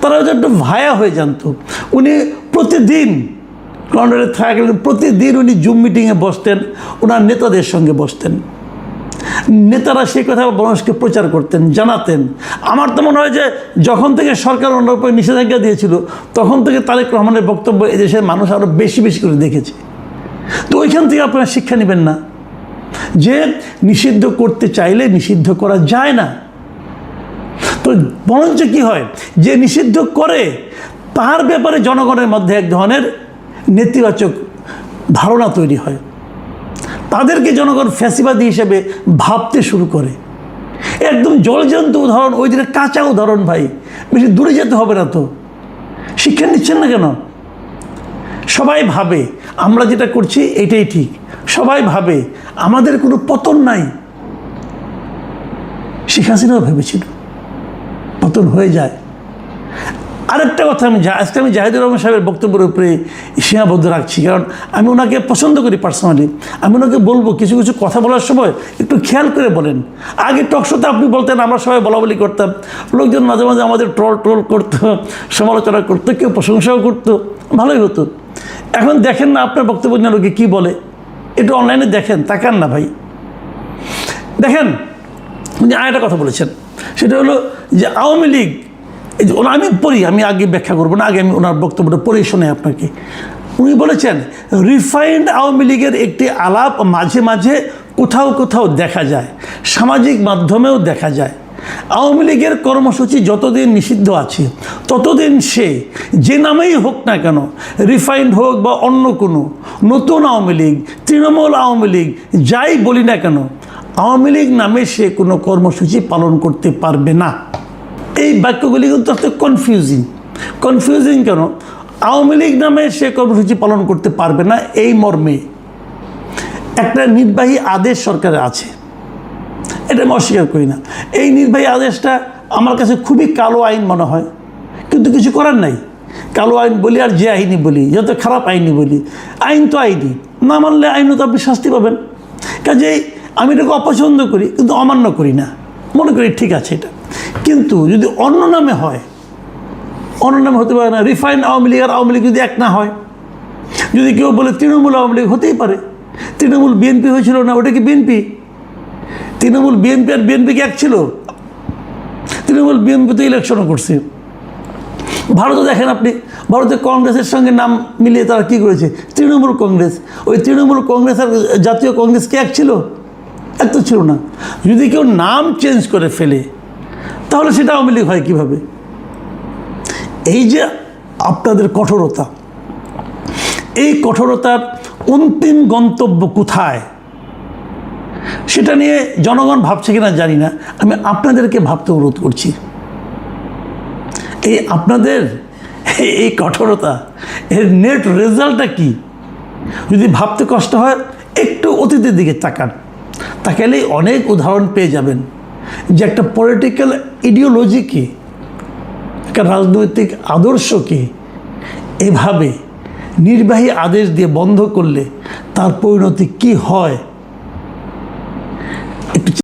তারা হয়তো একটু ভায়া হয়ে জানতো। উনি প্রতিদিন লন্ডনে থাকলেন, প্রতিদিন উনি জুম মিটিংয়ে বসতেন, ওনার নেতাদের সঙ্গে বসতেন, নেতারা সেই কথা মানুষকে প্রচার করতেন, জানাতেন। আমার তো মনে হয় যে যখন থেকে সরকার ওনার উপর নিষেধাজ্ঞা দিয়েছিল, তখন থেকে তারেক রহমানের বক্তব্য এদেশের মানুষ আরও বেশি বেশি করে দেখেছে। তো ওইখান থেকে আপনারা শিক্ষা নেবেন না যে নিষিদ্ধ করতে চাইলে নিষিদ্ধ করা যায় না। তো বরঞ্চ কী হয়, যে নিষিদ্ধ করে তার ব্যাপারে জনগণের মধ্যে এক ধরনের নেতিবাচক ধারণা তৈরি হয়, তাদেরকে জনগণ ফ্যাসিবাদী হিসেবে ভাবতে শুরু করে। একদম জলজন্ত উদাহরণ, ওই দিনের কাঁচা উদাহরণ ভাই, বেশি দূরে যেতে হবে না। তো শিক্ষা নিচ্ছেন না কেন? সবাই ভাবে আমরা যেটা করছি এটাই ঠিক, সবাই ভাবে আমাদের কোনো পতন নাই। শেখ হাসিনাও ভেবেছিল পতন হয়ে যায়। আরেকটা কথা আজকে আমি জাহিদুর রহমান সাহেবের বক্তব্যের উপরে সীমাবদ্ধ রাখছি, কারণ আমি ওনাকে পছন্দ করি পার্সোনালি। আমি ওনাকে বলবো কিছু কিছু কথা বলার সময় একটু খেয়াল করে বলেন। আগে টকশোতে আপনি বলতেন, আমরা সবাই বলাবলি করতাম, লোকজন মাঝে মাঝে আমাদের ট্রোল করতো, সমালোচনা করতো, কেউ প্রশংসাও করতো, ভালোই হতো। এখন দেখেন না আপনার বক্তব্য নিয়ে লোকে কী বলে, একটু অনলাইনে দেখেন, তাকান না ভাই। দেখেন, উনি আরেকটা কথা বলেছেন, সেটা হলো যে আওয়ামী লীগ, এই যে আমি পড়ি, আমি আগে ব্যাখ্যা করবো না, আগে আমি ওনার বক্তব্যটা পড়েই শোনাই আপনাকে। উনি বলেছেন রিফাইন্ড আওয়ামী লীগের একটি আলাপ মাঝে মাঝে কোথাও কোথাও দেখা যায়, সামাজিক মাধ্যমেও দেখা যায়। আওয়ামী লীগের কর্মসূচি যতদিন নিষিদ্ধ আছে ততদিন সে যে নামেই হোক না কেন, রিফাইন্ড হোক বা অন্য কোনো, নতুন আওয়ামী লীগ, তৃণমূল আওয়ামী লীগ, যাই বলি না কেন, আওয়ামী লীগ নামে সে কোনো কর্মসূচি পালন করতে পারবে না। এই বাক্যগুলি কিন্তু কনফিউজিং কেন? আওয়ামী লীগ নামে সে কর্মসূচি পালন করতে পারবে না এই মর্মে একটা নির্বাহী আদেশ সরকারের আছে, এটা আমি অস্বীকার করি না। এই নির্বাহী আদেশটা আমার কাছে খুবই কালো আইন মনে হয়, কিন্তু কিছু করার নাই। কালো আইন বলি আর যে আইনি বলি, যত খারাপ আইনি বলি, আইন তো আইনি, না মানলে আইনও তো আপনি শাস্তি পাবেন। কাজেই আমি এটাকে অপছন্দ করি, কিন্তু অমান্য করি না, মনে করি ঠিক আছে এটা। কিন্তু যদি অন্য নামে হয়, অন্য নামে হতে পারে না। রিফাইন্ড আওয়ামী লীগ আর আওয়ামী লীগ যদি এক না হয়, যদি কেউ বলে তৃণমূল আওয়ামী লীগ, হতেই পারে। তৃণমূল বিএনপি হয়েছিল না, ওটা কি বিএনপি? তৃণমূল বিএনপি আর বিএনপি কি এক ছিল? তৃণমূল বিএনপি তো ইলেকশনও করছে। ভারতে দেখেন আপনি, ভারতে কংগ্রেসের সঙ্গে নাম মিলিয়ে তারা কী করেছে? তৃণমূল কংগ্রেস। ওই তৃণমূল কংগ্রেস আর জাতীয় কংগ্রেস কি এক ছিল? এক তো ছিল না। যদি কেউ নাম চেঞ্জ করে ফেলে তাহলে সেটা আওয়ামী লীগ হয় কীভাবে? এই যে আপনাদের কঠোরতা, এই কঠোরতার অন্তিম গন্তব্য কোথায় সেটা নিয়ে জনগণ ভাবছে কিনা জানি না, আমি আপনাদেরকে ভাবতে অনুরোধ করছি। এই আপনাদের এই কঠোরতা, এর নেট রেজাল্টটা কি? যদি ভাবতে কষ্ট হয়, একটু অতীতের দিকে তাকান, তাকালেই অনেক উদাহরণ পেয়ে যাবেন যে একটা পলিটিক্যাল ইডিওলজিকে, একটা রাজনৈতিক আদর্শকে এভাবে নির্বাহী আদেশ দিয়ে বন্ধ করলে তার পরিণতি কি হয়। একটু